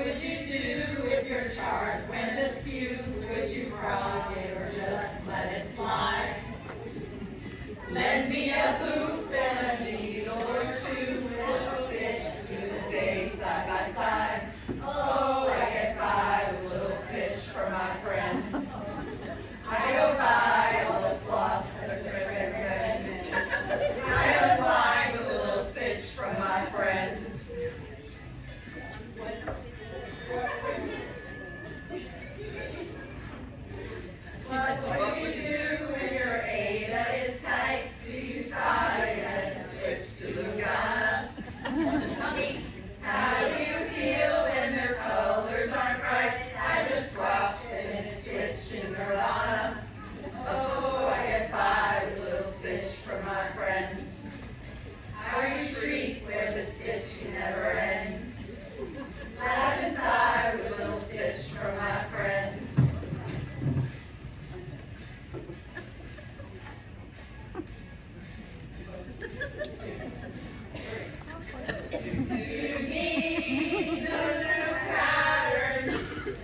would you do if your chart went askew? Would you frog it or just let it slide? Lend me a hoop and a needle or two. We'll stitch through the day side by side. Oh, I get by with a little stitch for my friends. I go by all the floss and the ribbons. I unwind with a little stitch from my friends. What would you do when your Ada is tight? Do you sigh and switch to Lugana? How do you feel when their colors aren't bright? I just swapped and stitch in Nirvana. Oh, I get by with a little stitch from my friends. I retreat where the stitch never ends. Laugh and sigh with a little stitch from my friends. Do you need a new pattern?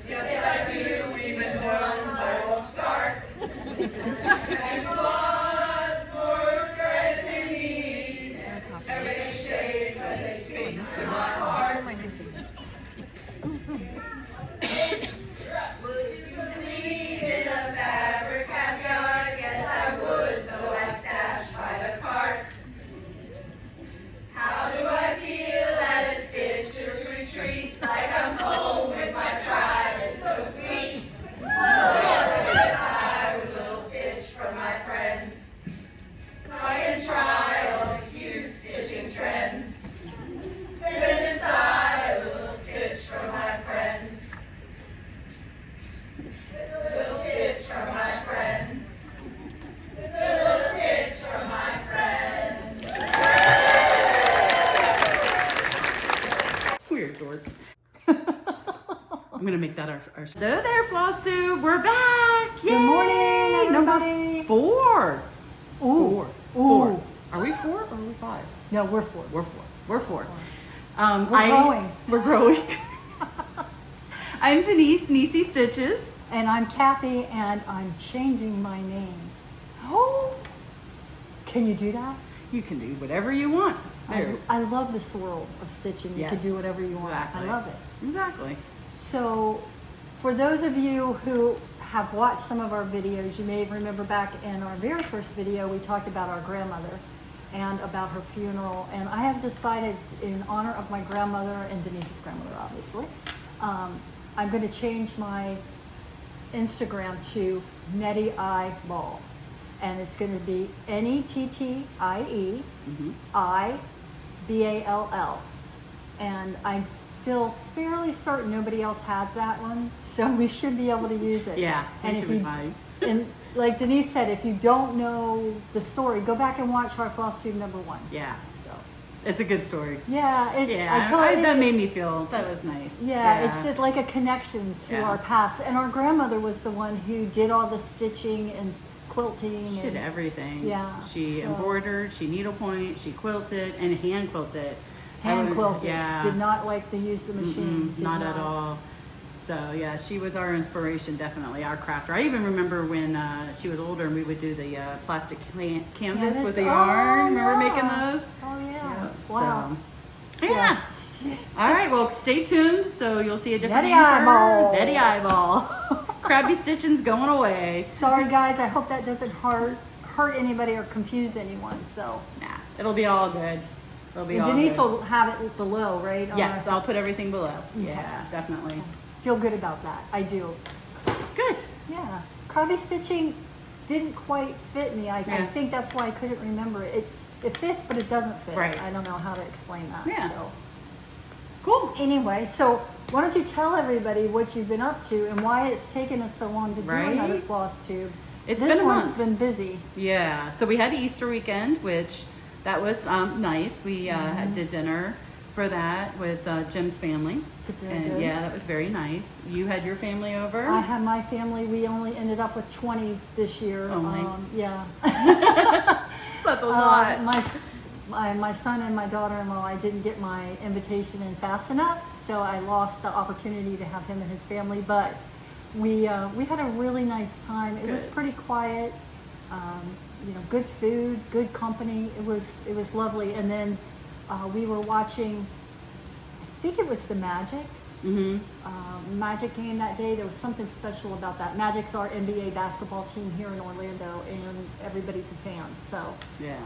Yes, I do, even ones I won't start. And blood for threads they need. Every shade that they speak to my heart. Would you believe in a fabric backyard? Yes, I would, though I stashed by the cart. How do I feel at a stitcher's retreat? Like I'm home with my tribe, it's so sweet. Oh, I with a little stitch from my friends. I can try all the cute stitching trends. Spin aside a little stitch from my friends. A little stitch from my friends. A little stitch from my friends. We're dorks. I'm gonna make that our Hello there, Flosstube. We're back. Yay! Good morning, Number everybody. 4. Ooh. Four. Are we 4 or are we 5? No, we're 4. We're 4. We're growing. We're growing. I'm Denise, Niecy Stitches. And I'm Kathy, and I'm changing my name. Oh, can you do that? You can do whatever you want. I love this world of stitching. You can Yes, do whatever you want. exactly. I love it. Exactly. So, for those of you who have watched some of our videos, you may remember back in our very first video, we talked about our grandmother and about her funeral. And I have decided, in honor of my grandmother and Denise's grandmother, obviously, I'm going to change my Instagram to Nettie I Ball. And it's going to be NETTIE IBALL. And I feel fairly certain nobody else has that one, so we should be able to use it. Yeah, and should if be you, fine. and like Denise said, if you don't know the story, go back and watch our Flosstube #1. Yeah. So, It's a good story. yeah, That made me feel, that was nice. Yeah, it's like a connection to Yeah. our past. And our grandmother was the one who did all the stitching and quilting. She did everything. Yeah, She so- embroidered, she needlepoint, she quilted, and hand quilted. Hand quilted. Yeah. Did not like to use the machine. Did Not at all. So yeah, she was our inspiration, definitely, our crafter. I even remember when she was older and we would do the plastic canvas with the yarn. Remember making those? Oh yeah. Yeah. Wow. So, yeah. All right, well, stay tuned so you'll see a different Nettie name for her. Eyeball. Nettie Eyeball. Crabby stitching's going away. Sorry guys, I hope that doesn't hurt anybody or confuse anyone. So Nah, it'll be all good. It'll be and all Denise good. will have it below, right? Yes, I'll put everything below. Okay. Yeah, definitely. Feel good about that. I do. Good. Yeah. Crabby stitching didn't quite fit me. I Yeah. think that's why I couldn't remember it. It fits, but it doesn't fit. Right. I don't know how to explain that. Yeah. So. Cool. Anyway, so why don't you tell everybody what you've been up to and why it's taken us so long to do another Right. Flosstube. It's This been a one's month. been busy. Yeah, so we had Easter weekend, which that was nice. We did dinner for that with Jim's family. Very And good. yeah, that was very nice. You had your family over? I had my family. We only ended up with 20 this year. Only? Yeah. That's a lot. my son and my daughter-in-law, I didn't get my invitation in fast enough, so I lost the opportunity to have him and his family. But we had a really nice time. It was pretty quiet. You know, good food, good company. It was lovely. And then we were watching, I think it was the Magic. Magic game that day. There was something special about that. Magic's our NBA basketball team here in Orlando, and everybody's a fan. So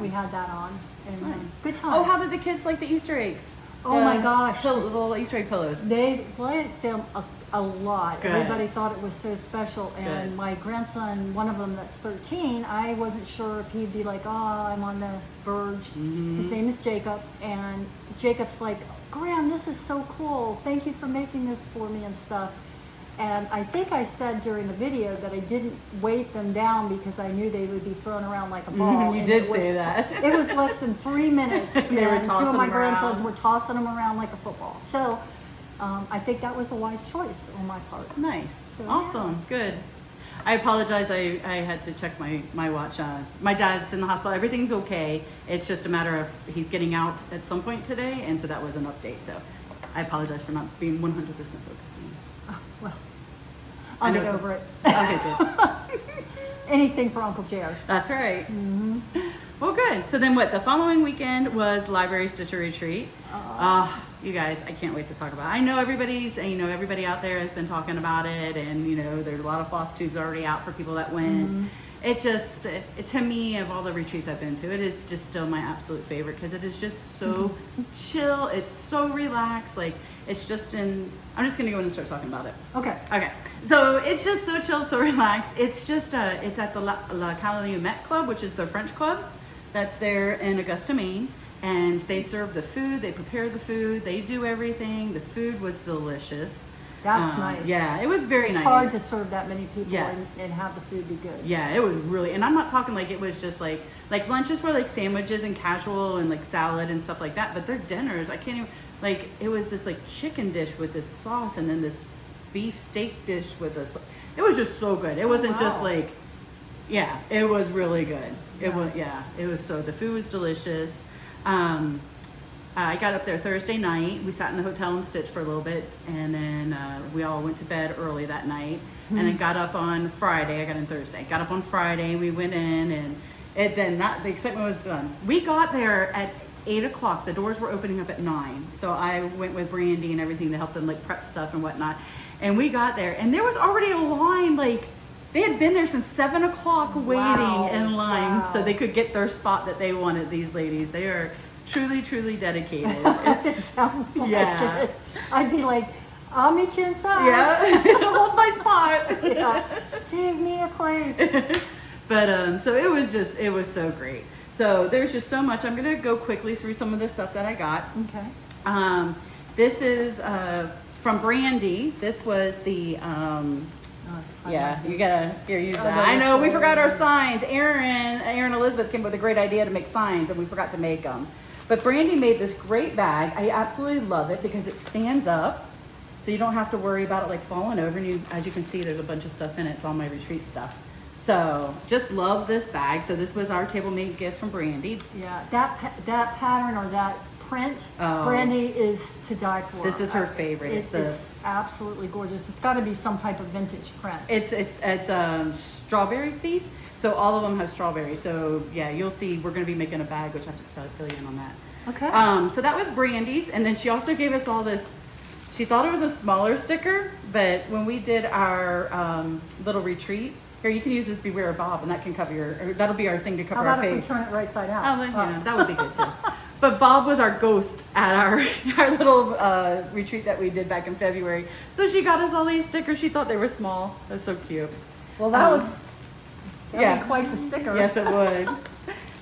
we had that on, and good time. Oh, how did the kids like the Easter eggs? Oh my gosh, the little Easter egg pillows. They liked them a lot. Good. Everybody thought it was so special. And my grandson, one of them that's 13, I wasn't sure if he'd be like, oh, I'm on the verge. His name is Jacob, and Jacob's like, Graham, this is so cool. Thank you for making this for me and stuff. And I think I said during the video that I didn't weight them down because I knew they would be thrown around like a ball. You did say that. It was less than 3 minutes. They were and tossing two of my them around. grandsons were tossing them around like a football. So I think that was a wise choice on my part. Nice. So, awesome. Good. I apologize. I had to check my watch. My dad's in the hospital. Everything's okay. It's just a matter of he's getting out at some point today, and so that was an update. So I apologize for not being 100% focused on you. Oh, well, I'll get over it. Okay, good. Anything for Uncle Jared. That's right. Well, good. So then what? The following weekend was Library Stitcher Retreat. You guys, I can't wait to talk about it. I know everybody out there has been talking about it, and there's a lot of Flosstubes already out for people that went. It just, to me, of all the retreats I've been to, it is just still my absolute favorite because it is just so chill. It's so relaxed. Like, it's just I'm just going to go in and start talking about it. Okay. So it's just so chill, so relaxed. It's just, it's at the La Calumet Club, which is the French club that's there in Augusta, Maine. And they serve the food, they prepare the food, they do everything. The food was delicious. That's nice. Yeah, it was very nice. It's hard to serve that many people Yes. and have the food be good. Yeah, it was really, and I'm not talking like it was just like lunches were like sandwiches and casual and like salad and stuff like that, but their dinners, I can't even, like, it was this like chicken dish with this sauce and then this beef steak dish with this, it was just so good. It wasn't just like, it was really good. It was so, the food was delicious. I got up there Thursday night. We sat in the hotel and stitched for a little bit, and then we all went to bed early that night, and then got up on Friday. I got in Thursday. Got up on Friday. We went in, and the excitement was done. We got there at 8 o'clock. The doors were opening up at 9, so I went with Brandy and everything to help them like prep stuff and whatnot. And we got there, and there was already a line. Like, they had been there since 7 o'clock waiting in line so they could get their spot that they wanted. These ladies, they are truly dedicated. It sounds like it. I'd be like, I'll meet you inside. Yeah, hold my spot. Save me a place. But so it was so great. So there's just so much. I'm gonna go quickly through some of the stuff that I got. Okay. This is from Brandy. This was the you gotta use that. I know we forgot our signs. Aaron Elizabeth came up with a great idea to make signs, and we forgot to make them. But Brandy made this great bag. I absolutely love it because it stands up, so you don't have to worry about it like falling over. And as you can see, there's a bunch of stuff in it. It's all my retreat stuff. So just love this bag. So this was our table made gift from Brandy. Yeah, that pattern or that print, Brandy is to die for. This is her favorite. It's absolutely gorgeous. It's got to be some type of vintage print. It's Strawberry Thief. So all of them have strawberries. So yeah, you'll see. We're going to be making a bag, which I have to fill you in on that. Okay. So that was Brandy's, and then she also gave us all this. She thought it was a smaller sticker, but when we did our little retreat, here you can use this Beware of Bob, and that can cover that'll be our thing to cover How about our if face. we turn it right side out? That would be good too. But Bob was our ghost at our little retreat that we did back in February. So she got us all these stickers. She thought they were small. That's so cute. Well, that'd be quite the sticker. Yes, it would.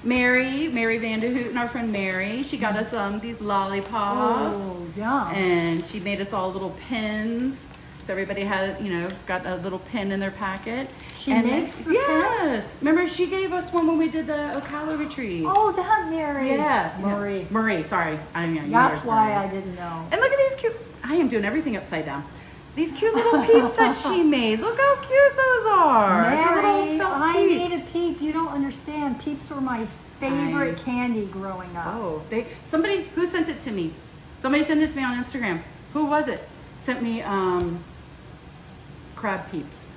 Mary Vanderhoot and our friend Mary, she got us these lollipops. Oh, yum. And she made us all little pins. So everybody had, got a little pin in their packet. She makes the Yes. pins? Remember, she gave us one when we did the Ocala retreat. Oh, that Mary. Yeah. Murray, sorry. That's why I didn't know. And look at these cute, I am doing everything upside down. These cute little peeps that she made. Look how cute those are. Mary, Little felt I peeps. made a peep. You don't understand. Peeps are my favorite candy growing up. Oh, somebody who sent it to me. Somebody sent it to me on Instagram. Who was it? Sent me crab peeps.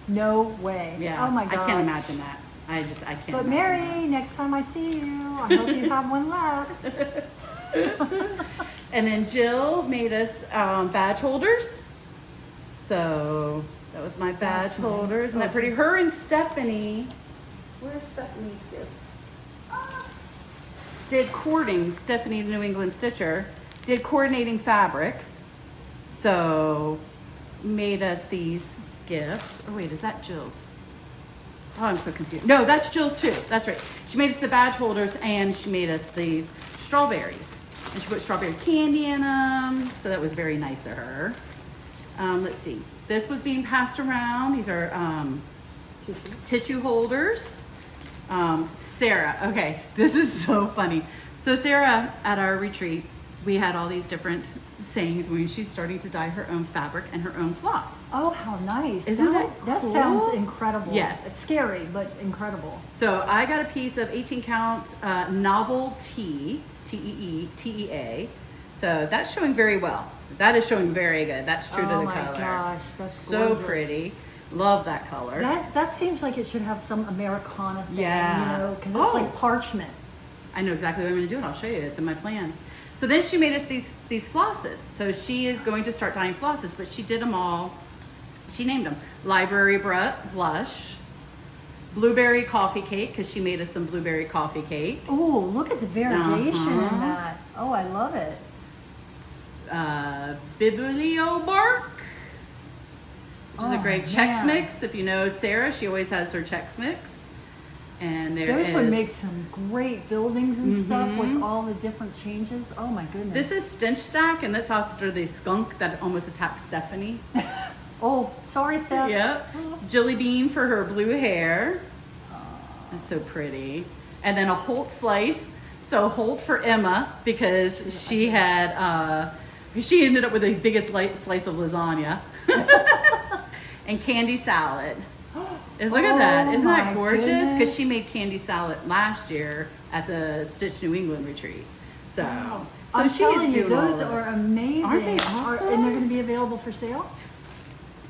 No way. Yeah. Oh my god. I can't imagine that. I can't. But imagine Mary, next time I see you, I hope you have one left. that. And then Jill made us badge holders. So that was my badge That's holders. nice. Isn't that pretty? Her and Stephanie. Where's Stephanie's gift? Did cording. Stephanie, the New England Stitcher, did coordinating fabrics. So made us these gifts. Oh wait, is that Jill's? Oh, I'm so confused. No, that's Jill's too. That's right. She made us the badge holders and she made us these strawberries. And she put strawberry candy in them. So that was very nice of her. Let's see. This was being passed around. These are tissue holders. Sarah, okay, this is so funny. So Sarah, at our retreat, we had all these different sayings when she's starting to dye her own fabric and her own floss. Oh, how nice. Isn't that That cool? sounds incredible. Yes. It's scary, but incredible. So I got a piece of 18 count novel tea, T-E-E-T-E-A. So that's showing very well. That is showing very good. That's true to the Oh my color. gosh, that's So gorgeous. pretty. Love that color. That seems like it should have some Americana thing, Yeah. you know, because it's Oh. like parchment. I know exactly what I'm going to do, and I'll show you. It's in my plans. So then she made us these flosses. So she is going to start dyeing flosses, but she did them all. She named them Library Blush, Blueberry Coffee Cake, because she made us some blueberry coffee cake. Oh, look at the variegation in Uh-huh. that. Oh, I love it. Biblio Bark, which is a Oh, great Chex man. Mix. If you know Sarah, she always has her Chex Mix. And there Those is, would make some great buildings and stuff Mhm. with all the different changes. Oh my goodness. This is Stench Stack, and that's after the skunk that almost attacked Stephanie. Oh, sorry, Steph. Yep. Jilly Bean for her blue hair. That's so pretty. And then a Holt slice. So Holt for Emma, because she had, she ended up with the biggest slice of lasagna. And candy salad. And look at that. Isn't my that gorgeous? goodness. Because she made candy salad last year at the Stitch New England retreat. So, I'm she is telling you, doing all those this. are amazing. Aren't they awesome? And they're going to be available for sale?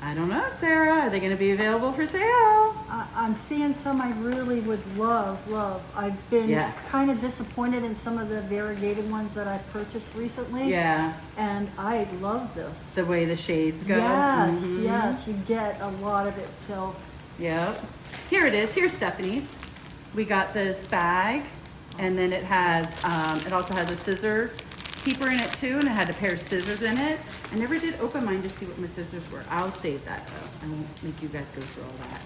I don't know, Sarah. Are they going to be available for sale? I'm seeing some I really would love. I've been Yes. kind of disappointed in some of the variegated ones that I've purchased recently. Yeah. And I love this. The way the shades go. Yes, Mhm. yes, you get a lot of it. So, Yep. Here it is. Here's Stephanie's. We got this bag, and then it has, it also has a scissor keeper in it too, and it had a pair of scissors in it. I never did open mine to see what my scissors were. I'll save that though. I won't make you guys go through all that.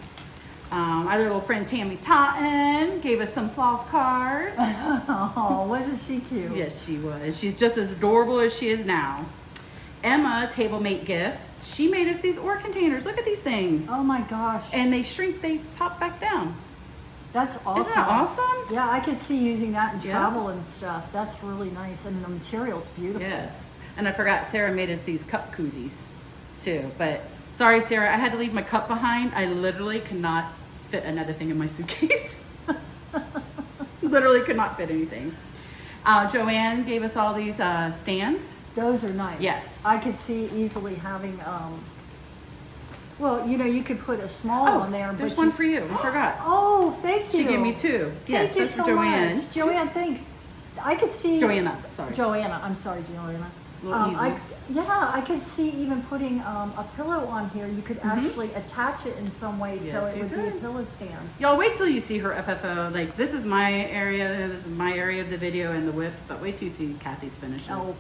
Our little friend Tammy Totten gave us some floss cards. oh, wasn't she cute? Yes, she was. She's just as adorable as she is now. Emma, table mate gift. She made us these ore containers. Look at these things. Oh my gosh. And they shrink, they pop back down. That's awesome. Isn't that awesome? Yeah, I could see using that in Yeah. travel and stuff. That's really nice. And the material's beautiful. Yes. And I forgot Sarah made us these cup koozies too. But sorry, Sarah, I had to leave my cup behind. I literally could not fit another thing in my suitcase. Literally could not fit anything. Joanne gave us all these stands. Those are nice. Yes. I could see easily having, well, you know, you could put a small one there. There's but one you, for you. I forgot. Oh, thank you. She gave me two. Yes, Thank you that's so for Joanne. much. Joanne, thanks. I could see. Joanna, sorry. Joanna, I'm sorry, Joanna. Little easels. I could see even putting a pillow on here. You could actually attach it in some way so Mm-hmm. Yes, it you would be a could. pillow stand. Y'all wait till you see her FFO. Like, this is my area. This is my area of the video and the whips. But wait till you see Kathy's finishes. Oh,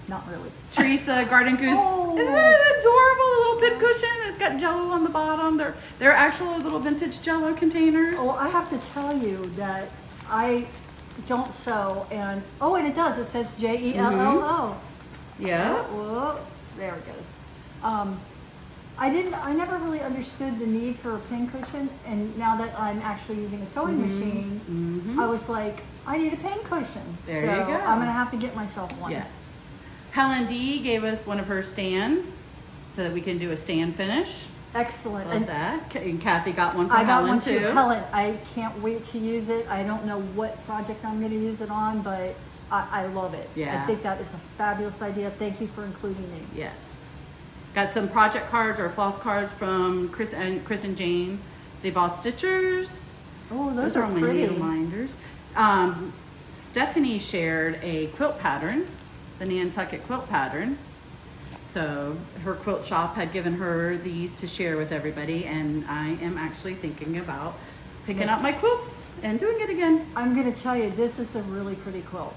not really. Teresa Garden Goose. Oh. Isn't that an adorable little pincushion? It's got Jello on the bottom. They're actual little vintage Jello containers. Oh, I have to tell you that I don't sew, and it does. It says JELLO. Yeah. Whoa, there it goes. I never really understood the need for a pincushion, and now that I'm actually using a sewing machine, I was like, I need a pincushion. There so you go. I'm gonna have to get myself one. Yes. Helen D gave us one of her stands so that we can do a stand finish. Excellent. Love And that. And Kathy got one for I got Helen one too. too. Helen, I can't wait to use it. I don't know what project I'm going to use it on, but I love it. Yeah. I think that is a fabulous idea. Thank you for including me. Yes. Got some project cards or floss cards from Chris and Jane. They bought Stitchers. Oh, those are only pretty. needle minders. Stephanie shared a quilt pattern, the Nantucket quilt pattern. So her quilt shop had given her these to share with everybody, and I am actually thinking about picking up my quilts and doing it again. I'm going to tell you, this is a really pretty quilt.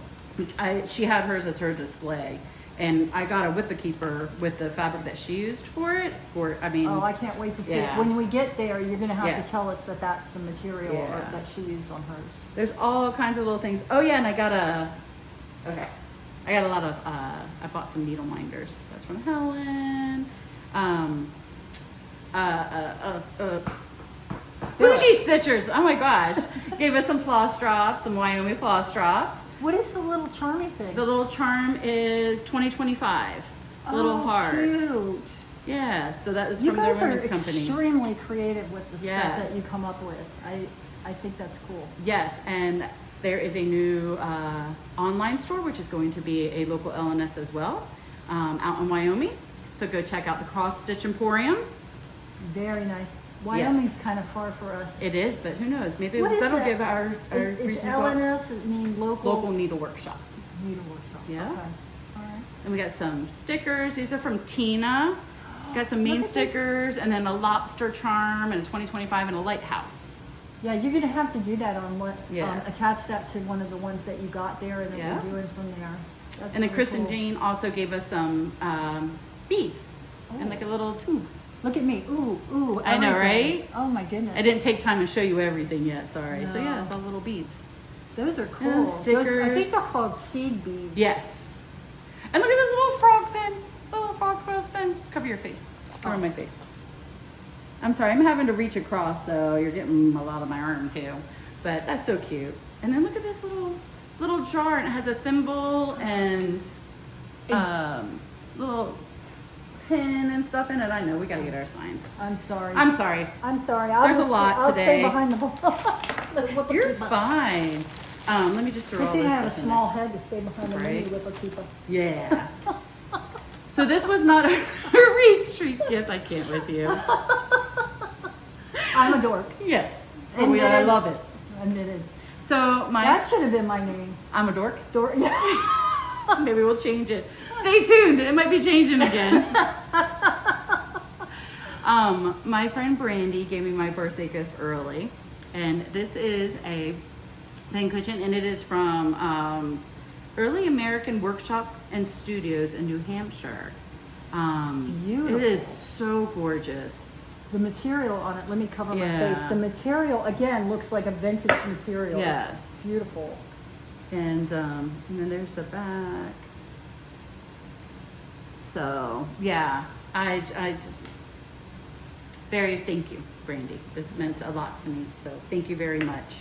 She had hers as her display, and I got a Whip-A-Keeper with the fabric that she used for it. Oh, I can't wait to see yeah. it. When we get there, you're going to have Yes. to tell us that that's the material Yeah. that she used on hers. There's all kinds of little things. Oh yeah, and I got a lot of, I bought some needle minders. That's from Helen. Bougie Stitchers, oh my gosh. Gave us some floss drops, some Wyoming floss drops. What is the little charmy thing? The little charm is 2025. Little heart. Cute. Yeah, so that was You from their guys are women's company. extremely creative with the stuff that Yes. you come up with. I think that's cool. Yes, and there is a new online store, which is going to be a local LNS as well, out in Wyoming. So go check out the Cross Stitch Emporium. Very nice. Wyoming's Yes. kind of far for us. It is, but who knows? Maybe What is that'll that? give our Is recent quotes. LNS mean local? Local needle workshop. Needle workshop. Yeah. Okay. All right. And we got some stickers. These are from Tina. Got some mean Look at stickers, and then a lobster charm, and a 2025, and a lighthouse. Yeah, you're gonna have to do that on what Yes. attach that to one of the ones that you got there, and then Yeah. we're doing from there. That's And then really Chris and cool. Jane also gave us some beads and Oh. like a little tube. Look at me. Ooh, ooh. I know, everything. right? Oh my goodness. I didn't take time to show you everything yet, sorry. So yeah, No. it's all little beads. Those are cool. And Those, I stickers. think they're called seed beads. Yes. And look at this little frog pin. Little frog clothespin. Cover your face. Cover my face. I'm sorry, I'm having to reach across, so you're getting a lot of my arm too. But that's so cute. And then look at this little jar, and it has a thimble and little pin and stuff in it. I know, we gotta get our signs. I'm sorry. I'm sorry. I'm sorry. There's a lot I'll today. stay behind the ball. You're fine. Let me just throw Good all thing this I have a stuff in small head to stay behind the Right. mini whip-a-keeper. Yeah. So this was not a retreat gift. I can't with you. I'm a dork. Yes. And Oh, yeah, I then- love it. Admitted. So That should have been my name. I'm a dork. Dork. Maybe we'll change it. Stay tuned. It might be changing again. My friend Brandy gave me my birthday gift early, and this is a pen cushion, and it is from Early American Workshop and Studios in New Hampshire. beautiful. It is so gorgeous. The material on it, let me cover my Yeah. face. The material, again, looks like a vintage material. Yes. It's beautiful. And then there's the back. So yeah, I just thank you, Brandy. This meant a lot to me. So thank you very much.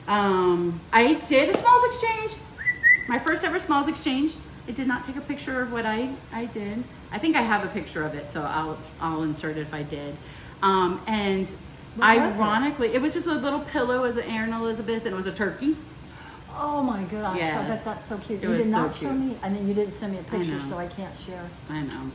I did a Smalls Exchange, my first ever Smalls Exchange. I did not take a picture of what I did. I think I have a picture of it, so I'll insert it if I did. And What was it? ironically, it was just a little pillow as an Aaron Elizabeth, and it was a turkey. Oh my gosh, I Yes. bet that's so cute. It You was did so not show cute. me, and then you didn't send me a picture, know. so I can't share. I know.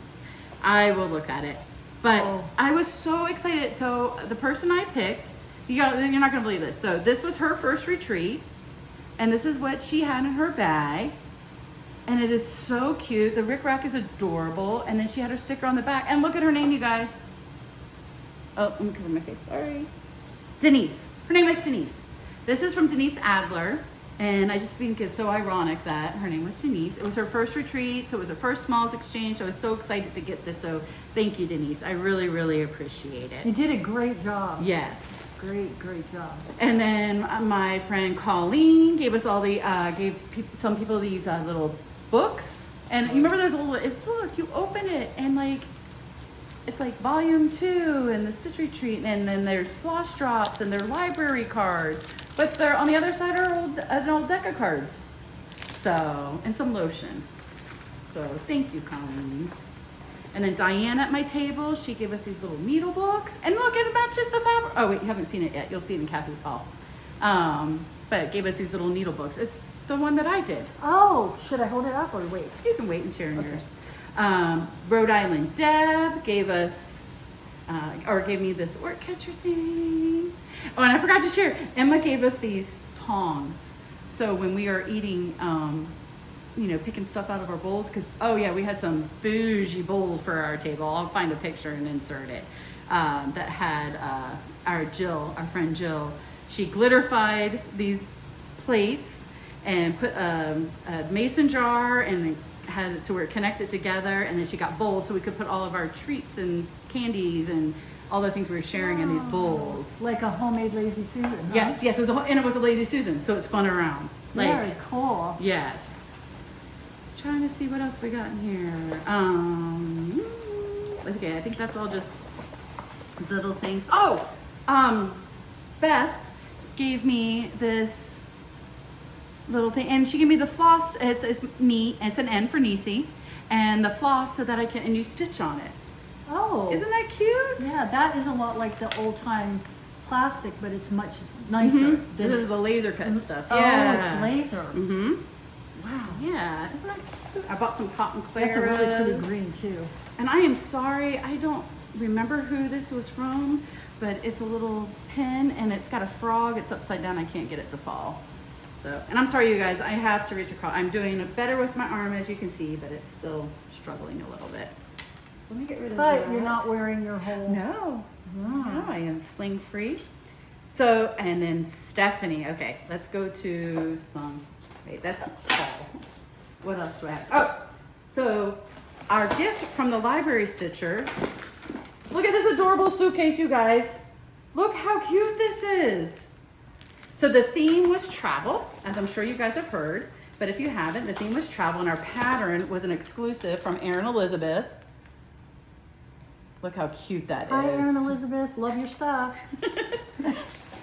I will look at it. But Oh. I was so excited. So the person I picked, you're not going to believe this. So this was her first retreat, and this is what she had in her bag. And it is so cute. The rickrack is adorable. And then she had her sticker on the back. And look at her name, you guys. Oh, let me cover my face. Sorry. Denise. Her name is Denise. This is from Denise Adler. And I just think it's so ironic that her name was Denise. It was her first retreat, so it was her first Smalls Exchange. I was so excited to get this. So thank you, Denise. I really, really appreciate You it. did a great job. Yes. Great job. And then my friend Colleen gave us all the some people these little books. And you remember those little? Look, you open it and like it's like volume 2 and the Stitch Retreat, and then there's floss drops and they're library cards. But they're on the other side are an old deck of cards. So and some lotion. So thank you, Colleen. And then Diane at my table, she gave us these little needle books. And look, it matches the fabric. Oh wait, you haven't seen it yet. You'll see it in Kathy's haul. But it gave us these little needle books. It's the one that I did. Oh, should I hold it up or wait? You can wait and share in Okay. yours. Rhode Island Deb gave us, gave me this orc catcher thing. Oh, and I forgot to share. Emma gave us these tongs. So when we are eating, picking stuff out of our bowls, because, oh yeah, we had some bougie bowls for our table. I'll find a picture and insert it. That had our friend Jill, she glitterified these plates and put a mason jar and then had it to where it connected together, and then she got bowls so we could put all of our treats and candies and all the things we were sharing in these bowls. Like a homemade Lazy Susan. Huh? Yes, it was and it was a Lazy Susan, so it spun around. Very cool. Yes. Trying to see what else we got in here. Okay, I think that's all just little things. Oh, Beth gave me this little thing, and she gave me the floss. It's an N for Nisi, and the floss so that and you stitch on it. Oh. Isn't that cute? Yeah, that is a lot like the old time plastic, but it's much nicer. Mm-hmm. This is the laser cut stuff. Oh, Yeah. it's laser. Mm-hmm. Wow. Yeah. Isn't that cute? I bought some cotton claras. That's a really pretty green too. And I am sorry, I don't remember who this was from, but it's a little pin and it's got a frog. It's upside down. I can't get it to fall. So, and I'm sorry, you guys. I have to reach across. I'm doing better with my arm, as you can see, but it's still struggling a little bit. So let me get rid of that. But you're not wearing your whole. No. Oh. No, I am sling free. So, and then Stephanie. Okay, let's go to some. Wait, that's Paul. What else do I have? Oh, so our gift from the library stitcher. Look at this adorable suitcase, you guys. Look how cute this is. So the theme was travel, as I'm sure you guys have heard. But if you haven't, the theme was travel, and our pattern was an exclusive from Erin Elizabeth. Look how cute that is. Hi, Erin Elizabeth. Love your stuff.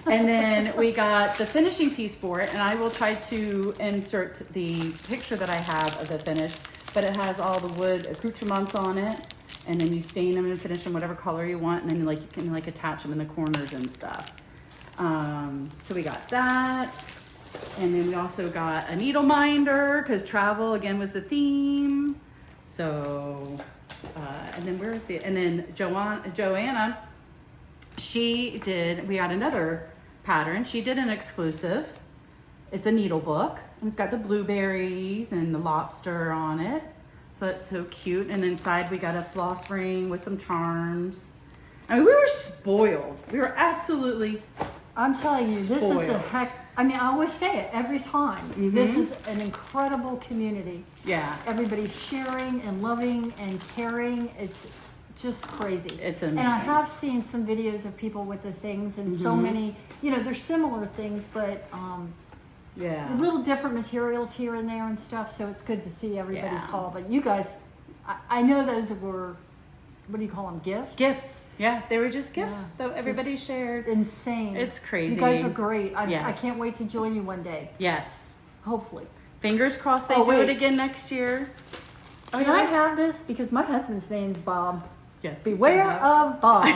And then we got the finishing piece for it, and I will try to insert the picture that I have of the finish, but it has all the wood accoutrements on it, and then you stain them and finish them whatever color you want, and then you can attach them in the corners and stuff. So we got that, and then we also got a needle minder because travel again was the theme. So, and then Joanna, we got another pattern. She did an exclusive. It's a needle book, and it's got the blueberries and the lobster on it. So it's so cute. And inside we got a floss ring with some charms. I mean, we were spoiled. We were absolutely I'm telling you, this is a spoiled. heck. I mean, I always say it every time. Mhm. This is an incredible community. Yeah. Everybody's sharing and loving and caring. It's just crazy. It's And I amazing. have seen some videos of people with the things and so Mhm. many, there's similar things, but Yeah. little different materials here and there and stuff. So it's good to see everybody's Yeah. haul. But you guys, I know those were, what do you call them, gifts? Gifts. Yeah, they were just gifts Yeah, that everybody just shared. Insane. It's crazy. You guys are great. I Yes. can't wait to join you one day. Yes. Hopefully. Fingers crossed they Oh, do wait. it again next year. Oh, Can I have this? Because my husband's name's Bob. Yes. Beware of Bob.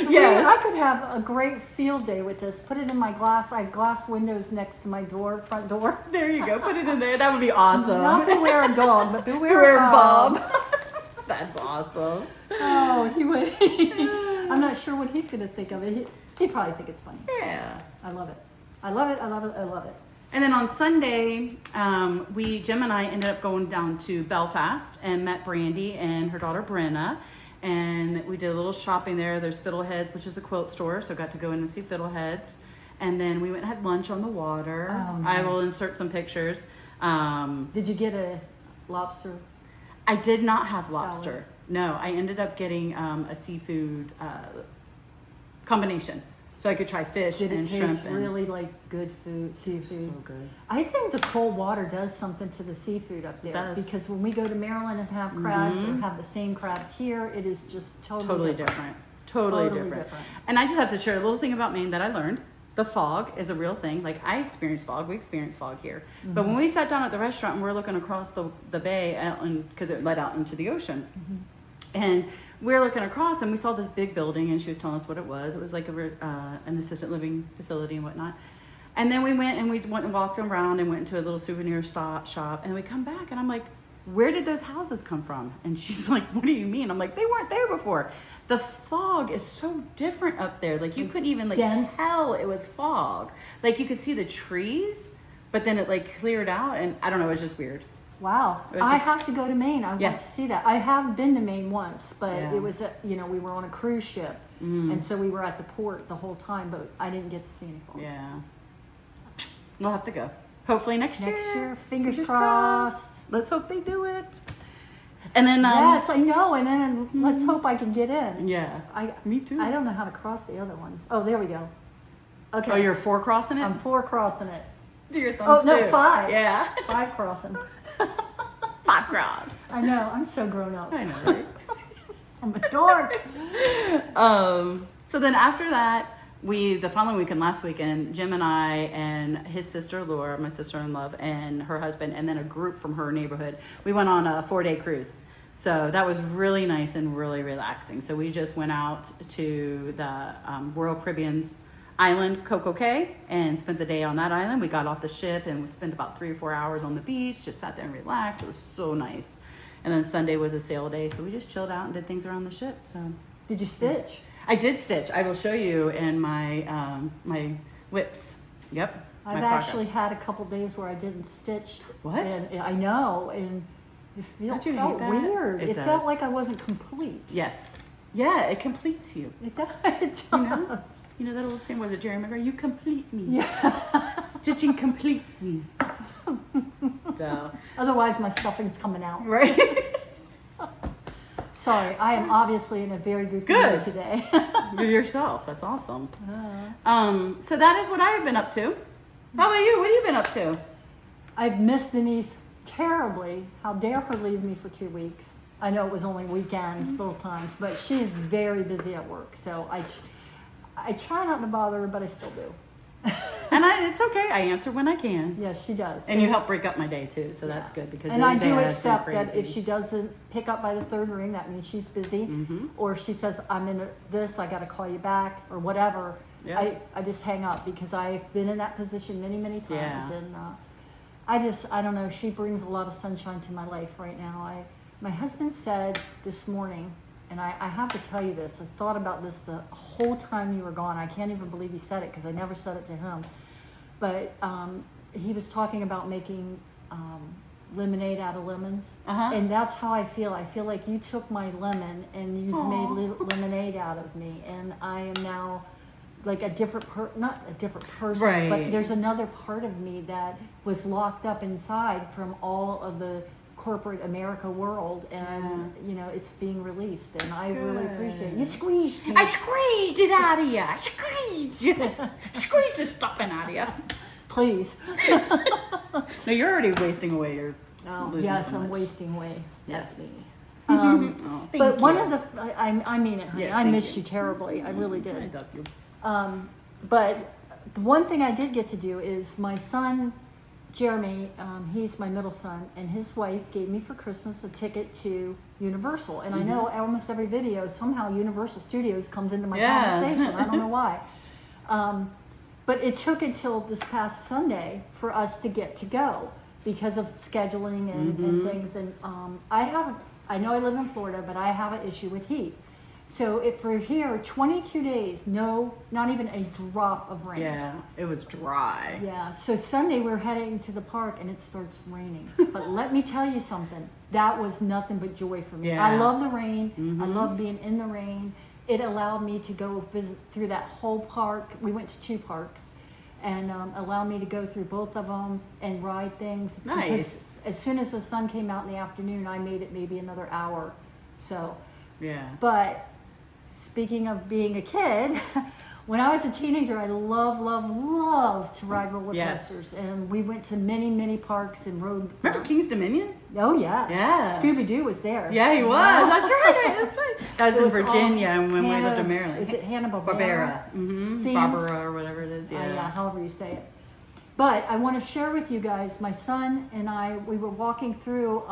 Yes. I could have a great field day with this. Put it in my glass. I have glass windows next to my front door. There you go. Put it in there. That would be awesome. Not beware of dog, but beware, Beware of Bob. Bob. That's awesome. Oh, he would. I'm not sure what he's going to think of it. He'd probably think it's funny. Yeah. I love it. I love it. I love it. I love it. And then on Sunday, Jim and I ended up going down to Belfast and met Brandy and her daughter Brenna. And we did a little shopping there. There's Fiddleheads, which is a quilt store, so got to go in and see Fiddleheads. And then we went and had lunch on the water. Oh, I will nice. insert some pictures. Did you get a lobster? I did not have lobster. Salad. No, I ended up getting a seafood combination. So I could try fish Did and it shrimp. taste really like good food, seafood? So good. I think the cold water does something to the seafood up there. It does. Because when we go to Maryland and have crabs Mhm. or have the same crabs here, it is just Totally different. Totally different. And I just have to share a little thing about Maine that I learned. the fog is a real thing. Like I experience fog. We experience fog here. But when we sat down at the restaurant and we're looking across the bay because it led out into the ocean. And we were looking across and we saw this big building and she was telling us what it was. It was like an assisted living facility and whatnot. And then we went and walked around and went into a little souvenir shop and we come back and I'm like, where did those houses come from? And she's like, what do you mean? I'm like, they weren't there before. The fog is so different up there. Like you couldn't even like dense. tell it was fog. Like you could see the trees, but then it like cleared out and I don't know, it was just weird. Wow. It was I just- have to go to Maine. I Yeah. want to see that. I have been to Maine once, but Yeah. it was, we were on a cruise ship. And so we were at the port the whole time, but I didn't get to see any fog. Yeah. We'll have to go. Hopefully next year. Next year, fingers crossed. Let's hope they do it. And then Yes, I know. And then let's hope I can get in. yeah. Me too. I don't know how to cross the other ones. Oh, there we go. Okay. Oh, you're 4 crossing it? I'm 4 crossing it. Do your Oh, thumbs no, too. 5. Yeah. 5 crossing. 5 cross. I know. I'm so grown up. I know, right? I'm a dork. So then after that, the following weekend, last weekend, Jim and I and his sister Laura, my sister-in-law, and her husband, and then a group from her neighborhood, we went on a 4-day cruise. So that was really nice and really relaxing. So we just went out to the Royal Caribbean's island, Coco Cay, and spent the day on that island. We got off the ship and we spent about 3 or 4 hours on the beach, just sat there and relaxed. It was so nice. And then Sunday was a sail day, so we just chilled out and did things around the ship. So Did you stitch? I did stitch. I will show you in my my whips. Yep. my I've progress. actually had a couple days where I didn't stitch. What? And I know, and it Don't you hate felt that? weird. It It does. felt like I wasn't complete. Yes. Yeah, it completes you. It does. It does. You know? You know that old saying, was it Jerry Maguire? You complete me. Yeah. Stitching completes me. So, Otherwise, my stuffing's coming out. right? Sorry, I am obviously in a very good Good. mood today. You're yourself. That's awesome. So that is what I have been up to. How about you? What have you been up to? I've missed Denise terribly. How dare her leave me for 2 weeks? I know it was only weekends both times, but she is very busy at work. So I try not to bother her, but I still do. And it's okay. I answer when I can. Yes, she does. And you help break up my day too, so that's good because And I the day do has been accept that if crazy. she doesn't pick up by the 3rd ring, that means she's busy. Or if she says, I'm in this, I got to call you back, or whatever. Yeah. I just hang up because I've been in that position many, many times. Yeah. And I don't know, she brings a lot of sunshine to my life right now. My husband said this morning, and I have to tell you this, I thought about this the whole time you were gone. I can't even believe he said it because I never said it to him. But he was talking about making lemonade out of lemons. And that's how I feel. I feel like you took my lemon and you've made lemonade out of me. And I am now like not a different person, Right. but there's another part of me that was locked up inside from all of the corporate America world, and it's being released, and I really appreciate it. You squeezed me. I squeezed it out of you. I squeezed the stuffing out of you. Please. No, you're already wasting away your. losing Yes, so I'm much. wasting away. Yes. That's me. Oh, thank But one you. of the, I mean it, honey. Yes, I thank miss you. you terribly. I really I did. love you. But the one thing I did get to do is my son, Jeremy, he's my middle son, and his wife gave me for Christmas a ticket to Universal. And I know almost every video, somehow Universal Studios comes into my conversation. I don't know why. But it took until this past Sunday for us to get to go because of scheduling and things. And I know I live in Florida, but I have an issue with heat. So for here, 22 days, not even a drop of rain. Yeah, it was dry. Yeah, so Sunday we're heading to the park and it starts raining. But let me tell you something, that was nothing but joy for me. Yeah. I love the rain. I love being in the rain. It allowed me to go visit through that whole park. We went to 2 parks and allowed me to go through both of them and ride things. Nice. Because as soon as the sun came out in the afternoon, I made it maybe another hour. So, Yeah. but speaking of being a kid, when I was a teenager, I loved to ride roller Yes. coasters. And we went to many, many parks and rode. Remember King's Dominion? Oh yeah. Yeah. Scooby-Doo was there. Yeah, he was. That's right. That's right. That was in was Virginia all when we lived in Maryland. Is it Hanna-Barbera? Barbera. Themed? Barbara or whatever it is. Yeah, however you say it. But I want to share with you guys, my son and I, we were walking through,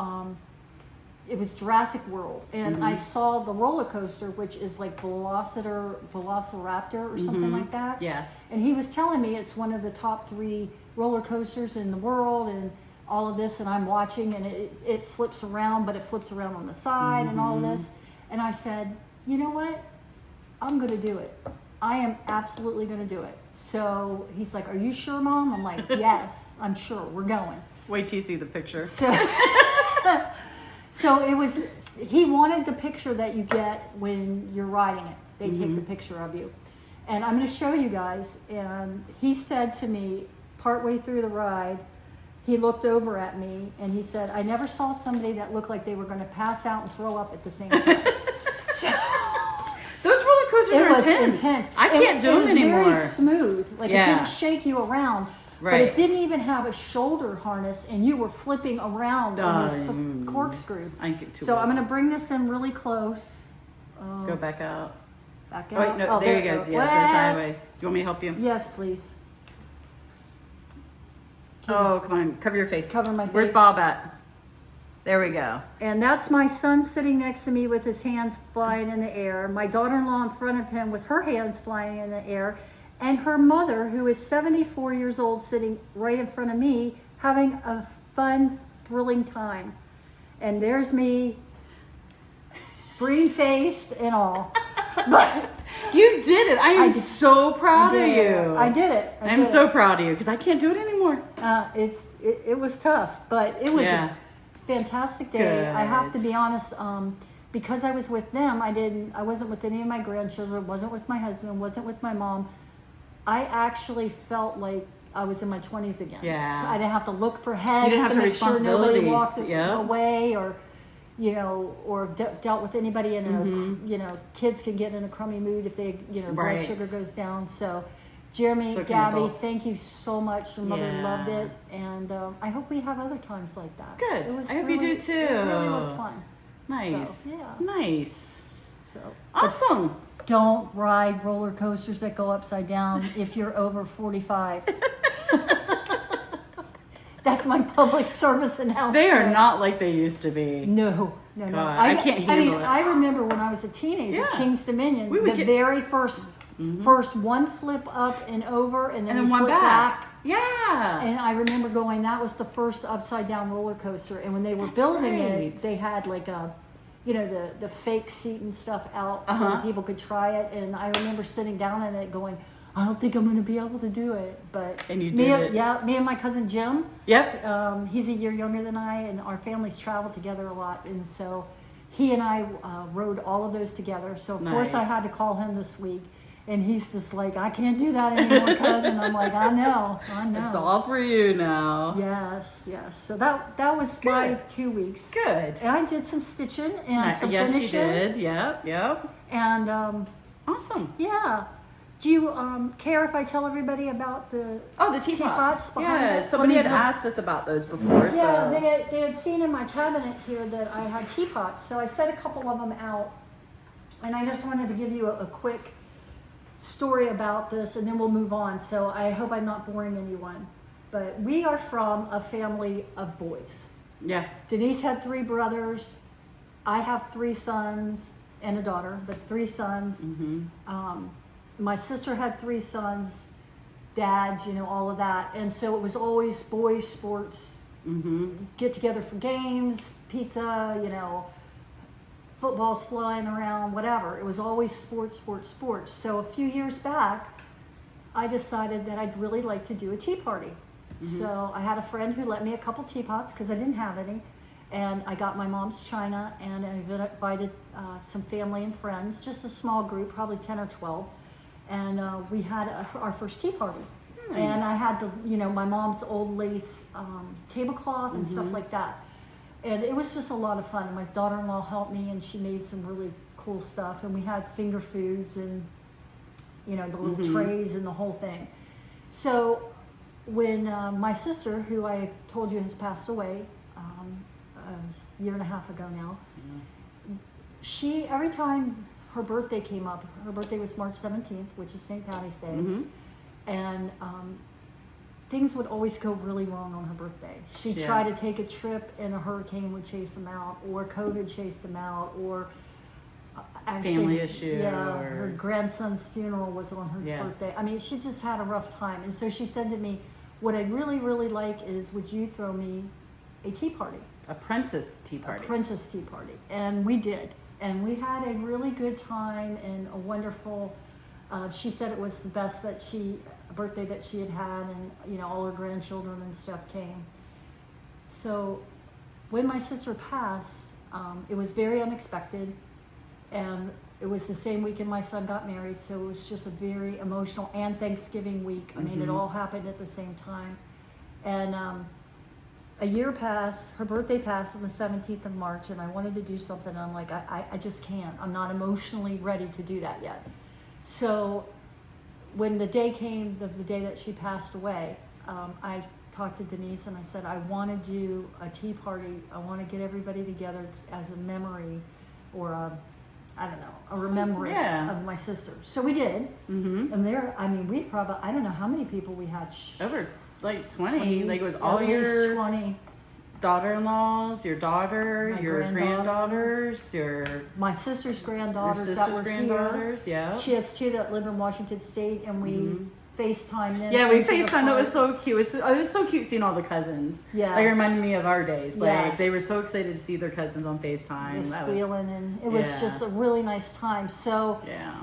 it was Jurassic World, and I saw the roller coaster, which is like Velociraptor or something like that. Yeah. And he was telling me it's one of the top 3 roller coasters in the world, and all of this, and I'm watching, and it flips around, but it flips around on the side and all of this. And I said, you know what? I'm going to do it. I am absolutely going to do it. So he's like, are you sure, Mom? I'm like, yes, I'm sure. We're going. Wait till you see the picture. So, so it was, he wanted the picture that you get when you're riding it. They take the picture of you. And I'm going to show you guys. And he said to me, partway through the ride, he looked over at me and he said, I never saw somebody that looked like they were going to pass out and throw up at the same time. Those roller coasters It are was intense. I can't do them anymore. It was very smooth. Like it didn't shake you around. But it didn't even have a shoulder harness, and you were flipping around on these corkscrews. So I'm going to bring this in really close. Go back out. Back Oh, out. wait, no, there you go. Yeah, go sideways. Do you want me to help you? Yes, please. Oh, come on. Cover your face. Cover my face. Where's Bob at? There we go. And that's my son sitting next to me with his hands flying in the air. My daughter-in-law in front of him with her hands flying in the air. And her mother, who is 74 years old, sitting right in front of me, having a fun, thrilling time. And there's me, green-faced and all. But you did it. I am so proud of you. I did it. I'm so proud of you because I can't do it anymore. It was tough, but it was a fantastic day. Good. I have to be honest. Because I was with them, I wasn't with any of my grandchildren. Wasn't with my husband. Wasn't with my mom. I actually felt like I was in my 20s again. Yeah. I didn't have to look for heads You didn't have to the make sure nobody walked responsibilities. away or, or dealt with anybody in a, kids can get in a crummy mood if they, blood sugar goes down. So, Jeremy, So can Gabby, adults. thank you so much. Your mother loved it. And I hope we have other times like that. Good. It was I hope you do too. It really was fun. Nice. So, yeah. Nice. So Awesome. don't ride roller coasters that go upside down if you're over 45. That's my public service announcement. They are not like they used to be. No. God, I can't handle it. I remember when I was a teenager, King's Dominion, very first one flip up and over, and then one flip back. Yeah. And I remember going, that was the first upside down roller coaster. And when they were building it, they had like a, the fake seat and stuff out so that people could try it. And I remember sitting down in it going, I don't think I'm going to be able to do it. But and you did it. Yeah, me and my cousin Jim. Yep. He's a year younger than I, and our families traveled together a lot. And so he and I rode all of those together. So of course I had to call him this week. And he's just like, I can't do that anymore, cousin. I'm like, I know. It's all for you now. Yes. So that was my 2 weeks. Good. And I did some stitching and some yes, finishing. Yes, you did. Yep. And awesome. Yeah. Do you care if I tell everybody about the teapots behind Yeah, it? somebody had asked us about those before. Yeah, so. they had seen in my cabinet here that I had teapots, so I set a couple of them out, and I just wanted to give you a quick story about this, and then we'll move on. So I hope I'm not boring anyone, but we are from a family of boys. Yeah. Denise had 3 brothers. I have 3 sons and a daughter, but 3 sons. My sister had 3 sons, dads, all of that. And so it was always boys, sports, get together for games, pizza, footballs flying around, whatever. It was always sports. So a few years back, I decided that I'd really like to do a tea party. So I had a friend who lent me a couple teapots because I didn't have any. And I got my mom's china, and I invited some family and friends, just a small group, probably 10 or 12. And we had our first tea party. Nice. And I had my mom's old lace tablecloth and stuff like that. And it was just a lot of fun. And my daughter-in-law helped me, and she made some really cool stuff. And we had finger foods and, the little trays and the whole thing. So when my sister, who I told you has passed away, year and a half ago now. She, every time her birthday came up, her birthday was March 17th, which is St. Patty's Day, and things would always go really wrong on her birthday. She'd try to take a trip and a hurricane would chase them out, or COVID chased them out, or actually, family issue. Yeah, her grandson's funeral was on her birthday. I mean, she just had a rough time. And so she said to me, what I'd really, really like is, would you throw me a tea party? A princess tea party. A princess tea party. And we did. And we had a really good time and a wonderful, she said it was the best birthday that she had, and, you know, all her grandchildren and stuff came. So when my sister passed, it was very unexpected. And it was the same weekend my son got married, so it was just a very emotional, and Thanksgiving week. I mean, it all happened at the same time. And a year passed, her birthday passed on the 17th of March, and I wanted to do something. I'm like, I just can't. I'm not emotionally ready to do that yet. So when the day came, the day that she passed away, I talked to Denise and I said, I want to do a tea party. I want to get everybody together as a memory, or I don't know, a remembrance of my sister. So we did. And there, I mean, we probably, I don't know how many people we had. Over like 20. Like, it was all your 20 daughter-in-laws, your daughter, your granddaughters, my sister's granddaughters that were granddaughters, here. yeah. She has two that live in Washington State, and we FaceTime them. Yeah, we FaceTime. That was so cute. It was so cute seeing all the cousins. Yeah, like, it reminded me of our days. Like, they were so excited to see their cousins on FaceTime. Squealing, and it was just a really nice time. So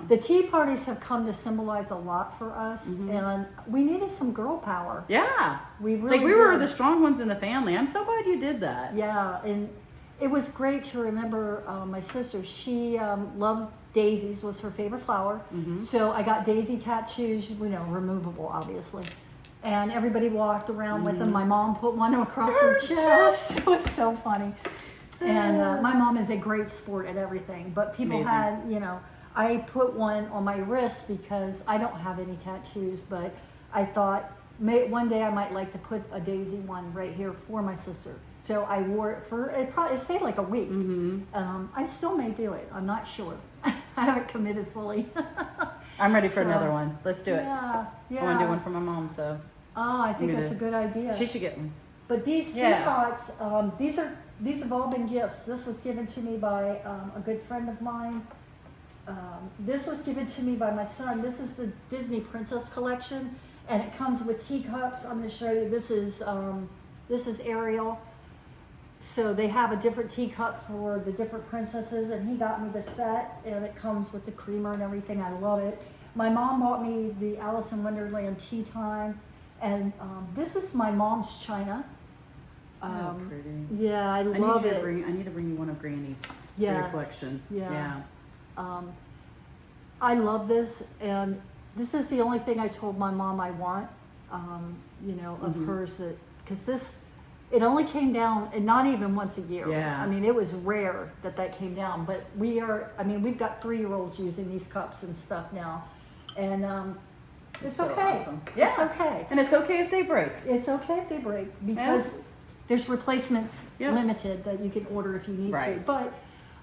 the tea parties have come to symbolize a lot for us, and we needed some girl power. Yeah, we really we were the strong ones in the family. I'm so glad you did that. Yeah, and it was great to remember my sister. She loved daisies, was her favorite flower. So I got daisy tattoos, you know, removable, obviously. And everybody walked around with them. My mom put one across her chest. It was so funny. And my mom is a great sport at everything. But people had, you know, I put one on my wrist because I don't have any tattoos. But I thought one day I might like to put a daisy one right here for my sister. So I wore it it stayed like a week. I still may do it. I'm not sure. I haven't committed fully. I'm ready for another one. Let's do it. Yeah. I want to do one for my mom, so. Oh, I think that's a good idea. She should get one. But these teapots, these have all been gifts. This was given to me by a good friend of mine. This was given to me by my son. This is the Disney Princess Collection, and it comes with teacups. I'm going to show you. This is Ariel. So they have a different teacup for the different princesses, and he got me the set, and it comes with the creamer and everything. I love it. My mom bought me the Alice in Wonderland tea time, and this is my mom's china. Pretty. Yeah, I love it. I need to bring you one of Granny's for your collection. Yeah. I love this, and this is the only thing I told my mom I want, you know, of hers, because it only came down, and not even once a year. Yeah. I mean, it was rare that came down, but we've got 3-year-olds using these cups and stuff now, and it's so okay. Awesome. Yeah. It's okay. And it's okay if they break. It's okay if they break, because there's replacements limited that you can order if you need to. But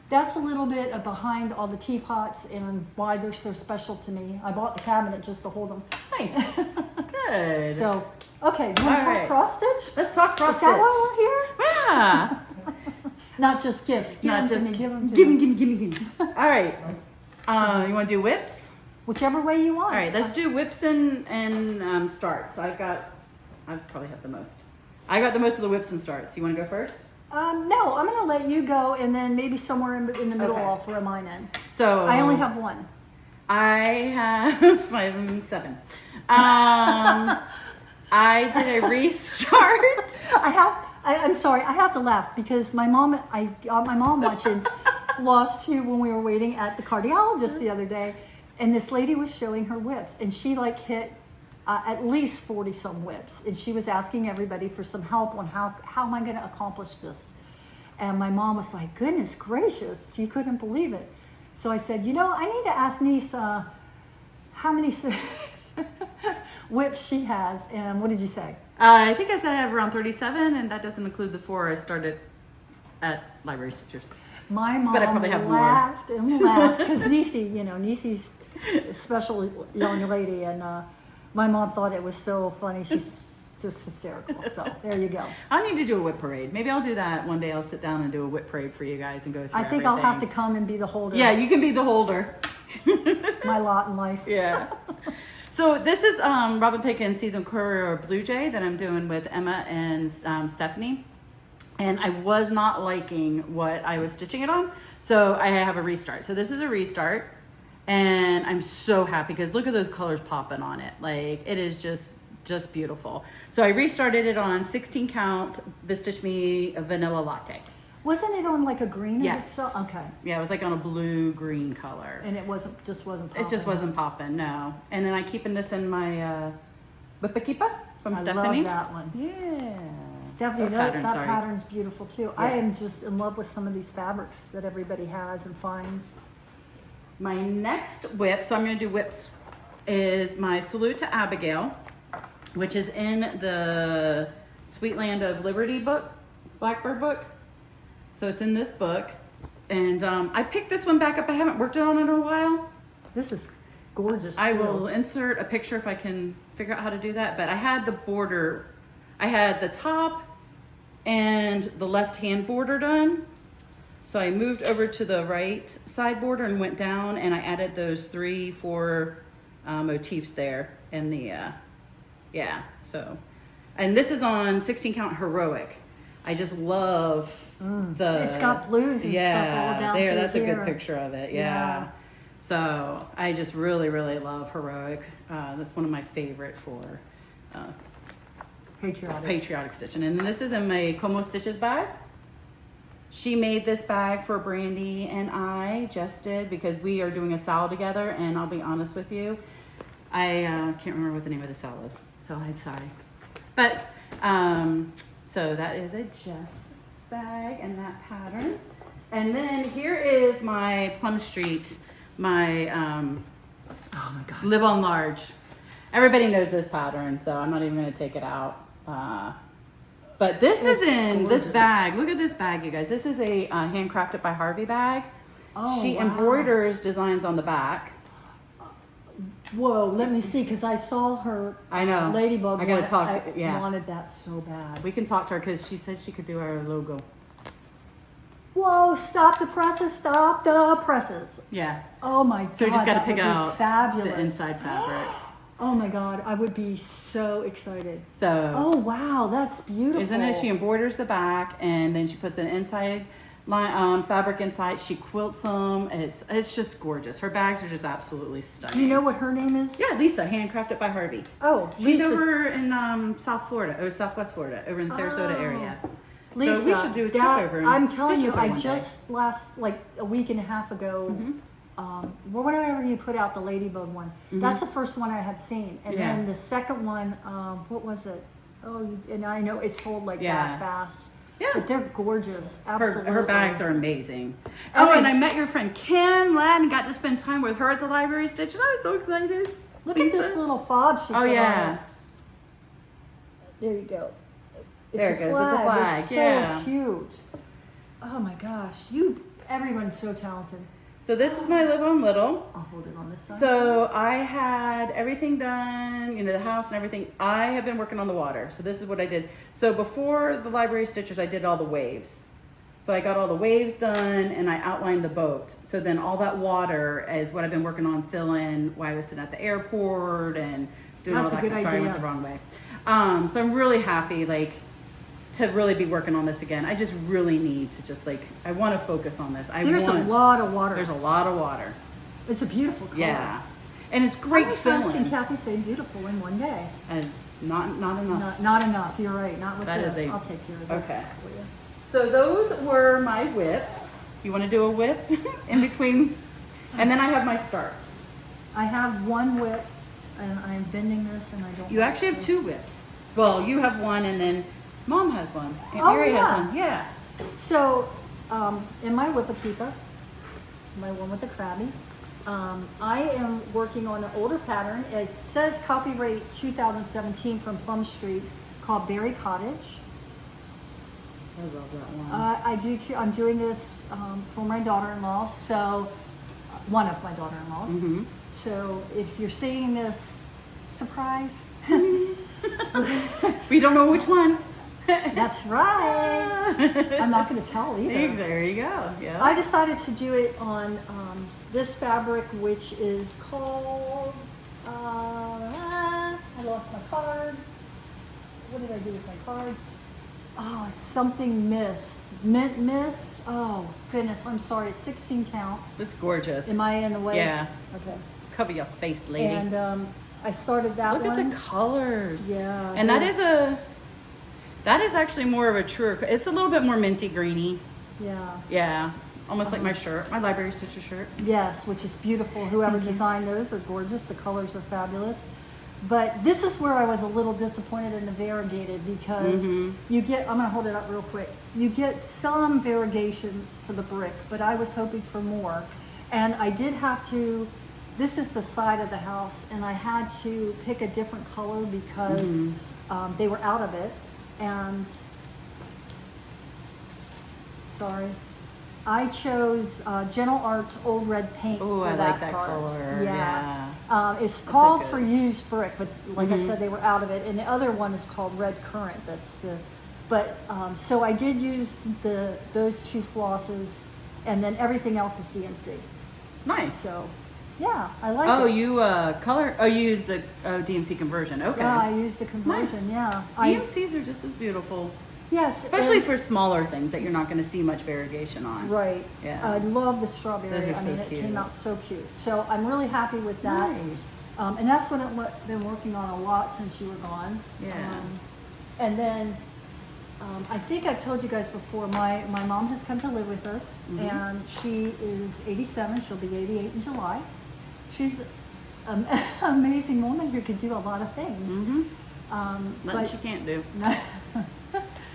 that's a little bit of behind all the teapots and why they're so special to me. I bought the cabinet just to hold them. Nice. Good. So, okay, you want to talk cross stitch? Let's talk cross stitch. Is stitch. that why we're here? Yeah. Not just gifts. Give them to me. Give me. All right. You want to do whips? Whichever way you want. All right, let's do whips and starts. I probably have the most. I got the most of the whips and starts. You want to go first? No, I'm going to let you go, and then maybe somewhere in the middle I'll throw mine in. So I only have one. I have 7. I did a restart. I'm sorry. I have to laugh because I got my mom watching Flosstube when we were waiting at the cardiologist the other day, and this lady was showing her whips, and she hit at least 40 some whips, and she was asking everybody for some help on how am I going to accomplish this. And my mom was like, goodness gracious, she couldn't believe it. So I said, I need to ask Niece how many whips she has. And what did you say? I think I said I have around 37, and that doesn't include the 4 I started at Library Stitchers. My mom But I probably have more. laughed and laughed because Niecy's a special young lady, and my mom thought it was so funny. She's just hysterical. So there you go. I need to do a whip parade. Maybe I'll do that one day. I'll sit down and do a whip parade for you guys and go through I think I'll have to everything. come and be the holder. Yeah, you can be the holder. My lot in life. Yeah. So this is Robin Pickens' Season Courier Blue Jay that I'm doing with Emma and Stephanie. And I was not liking what I was stitching it on. So I have a restart. So this is a restart. And I'm so happy because look at those colors popping on it. Like it is just beautiful. So I restarted it on 16 count Bestitch Me Vanilla Latte. Wasn't it on like a green? Yes. Okay. Yeah, it was like on a blue-green color. And it wasn't popping. It just wasn't popping, no. And then I'm keeping this in my Whippakeepa from I Stephanie. love that one. Yeah. Stephanie, Or that sorry. pattern's beautiful too. I am Yes. just in love with some of these fabrics that everybody has and finds. My next whip, so I'm going to do whips, is my Salute to Abigail, which is in the Sweet Land of Liberty book, Blackbird book. So it's in this book. And I picked this one back up. I haven't worked on it in a while. This is gorgeous. I too. will insert a picture if I can figure out how to do that. But I had the border, I had the top and the left hand border done. So I moved over to the right side border and went down and I added those 3-4 motifs there in the, yeah, so. And this is on 16 count Heroic. I just love the. It's got blues and stuff all down there. through That's a here. good picture of it. Yeah. Yeah. So I just really, really love Heroic. That's one of my favorite for patriotic stitching. And then this is in my Como Stitches bag. She made this bag for Brandy and I just did because we are doing a salad together. And I'll be honest with you, I can't remember what the name of the salad is. So I'm sorry. But so that is a Jess bag and that pattern. And then here is my Plum Street, my Oh my God. Live on Large. Everybody knows this pattern, so I'm not even going to take it out. But this is in gorgeous. this bag. Look at this bag, you guys. This is a handcrafted by Harvey bag. Oh, She wow. embroiders designs on the back. Whoa, let me see, because I saw her I know. Ladybug. I gotta one. talk I to- yeah. wanted that so bad. We can talk to her because she said she could do our logo. Whoa, stop the presses, stop the presses. Yeah. Oh my God. So we just got to that pick would be out fabulous. the inside fabric. Oh my God, I would be so excited. So Oh wow, that's beautiful. isn't it? She embroiders the back and then she puts an inside line fabric inside. She quilts them. It's just gorgeous. Her bags are just absolutely stunning. Do you know what her name is? Yeah, Lisa, handcrafted by Harvey. Oh, She's Lisa. over in South Florida, or Southwest Florida, over in Sarasota area. Lisa, so we should do a trip that- over and I'm telling stitch you, with her I one day. just like a week and a half ago, whenever you put out the Ladybug one, that's the first one I had seen. And Yeah. then the second one, what was it? And I know it's sold like Yeah. that fast. Yeah. But they're gorgeous. Absolutely. Her bags are amazing. Oh, Oh, and and- I met your friend Kim Ladd and got to spend time with her at the Library Stitches. I was so excited. Look at this little fob she Oh put yeah. on it. There you go. It's There it goes. It's a flag, It's so yeah. cute. Oh my gosh. Everyone's so talented. So this is my Live on Little. I'll hold it on this side. So I had everything done, the house and everything. I have been working on the water. So this is what I did. So before the Library Stitchers, I did all the waves. So I got all the waves done and I outlined the boat. So then all that water is what I've been working on filling while I was sitting at the airport and doing That's all a that. good Sorry, I went idea. the wrong way. So I'm really happy, to really be working on this again. I just really need to I want to focus on this. There's a lot of water. There's a lot of water. It's a beautiful color. Yeah. And it's How great many times filling. can Kathy say beautiful in one day? And not enough. Not enough. You're right. Not with That this. is a- I'll take care of this okay. for you. So those were my whips. You want to do a whip in between? And then I have my starts. I have one whip, and I'm bending this, and I don't. You want actually have to. 2 whips. Well, you have one and then Mom has one. Aunt Oh, Mary yeah. has one. Yeah. So, in my Whippakeepa, my one with the crabby, I am working on an older pattern. It says copyright 2017 from Plum Street, called Berry Cottage. I love that one. I do too. I'm doing this for my daughter-in-law. So, one of my daughter-in-laws. Mm-hmm. So if you're seeing this, surprise. We don't know which one. That's right. I'm not going to tell either. There you go. Yeah. I decided to do it on this fabric, which is called. I lost my card. What did I do with my card? Oh, it's something mist. Mint mist. Oh, goodness. I'm sorry. It's 16 count. It's gorgeous. Am I in the way? Yeah. Okay. Cover your face, lady. And I started that Look one. at the colors. Yeah. And that is actually more of a truer. It's a little bit more minty greeny. Yeah. Yeah. Almost like my shirt, my library stitcher shirt. Yes, which is beautiful. Whoever designed those are gorgeous. The colors are fabulous. But this is where I was a little disappointed in the variegated because you get, I'm going to hold it up real quick. You get some variegation for the brick, but I was hoping for more. And I did have to, this is the side of the house, and I had to pick a different color because they were out of it. And, sorry. I chose Gentle Arts Old Red Paint for I that like that card. color. Yeah. Yeah. It's called good. for used brick, but like I said, they were out of it. And the other one is called Red Currant. That's the, but so I did use those two flosses, and then everything else is DMC. Nice. So, yeah, I like Oh, it. you color? Oh, you used the DMC conversion. Okay. Yeah, I used the conversion. Nice. Yeah. DMCs are just as beautiful, Yes, especially and- for smaller things that you're not going to see much variegation on. Right. Yeah. I love the strawberry. Those are I so mean, it cute. came out so cute. So I'm really happy with that. Nice. And that's what I've been working on a lot since you were gone. Yeah. And then I think I've told you guys before, my mom has come to live with us, and she is 87. She'll be 88 in July. She's an amazing woman who can do a lot of things. Nothing But she can't do.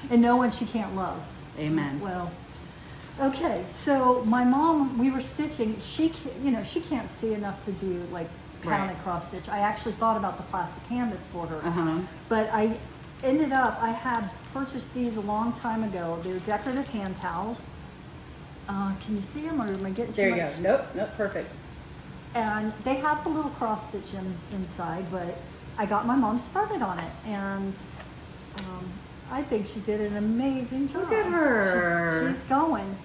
and no one she can't love. Amen. Well, okay. So my mom, we were stitching. She can't see enough to do like pound Right. and cross stitch. I actually thought about the plastic canvas for her, Uh-huh. but I ended up. I had purchased these a long time ago. They're decorative hand towels. Can you see them, or am I getting too There you much? go. Nope, perfect. And they have the little cross stitch inside, but I got my mom started on it, and I think she did an amazing job. Look at her. She's going.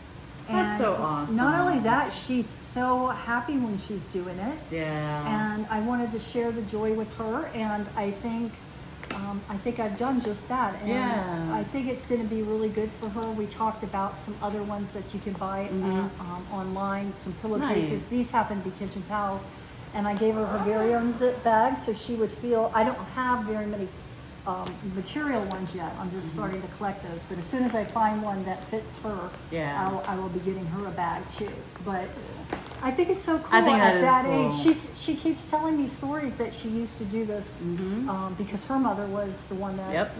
That's And so awesome. Not only that, she's so happy when she's doing it, Yeah. and I wanted to share the joy with her, and I think I've done just that. And Yeah. I think it's going to be really good for her. We talked about some other ones that you can buy online, some pillowcases. Nice. These happen to be kitchen towels. And I gave her her very own zip bag so she would feel, I don't have very many material ones yet. I'm just starting to collect those. But as soon as I find one that fits her, Yeah. I will be getting her a bag too. But I think it's so cool I think at that that is age. cool. She keeps telling me stories that she used to do this because her mother was the one that Yep.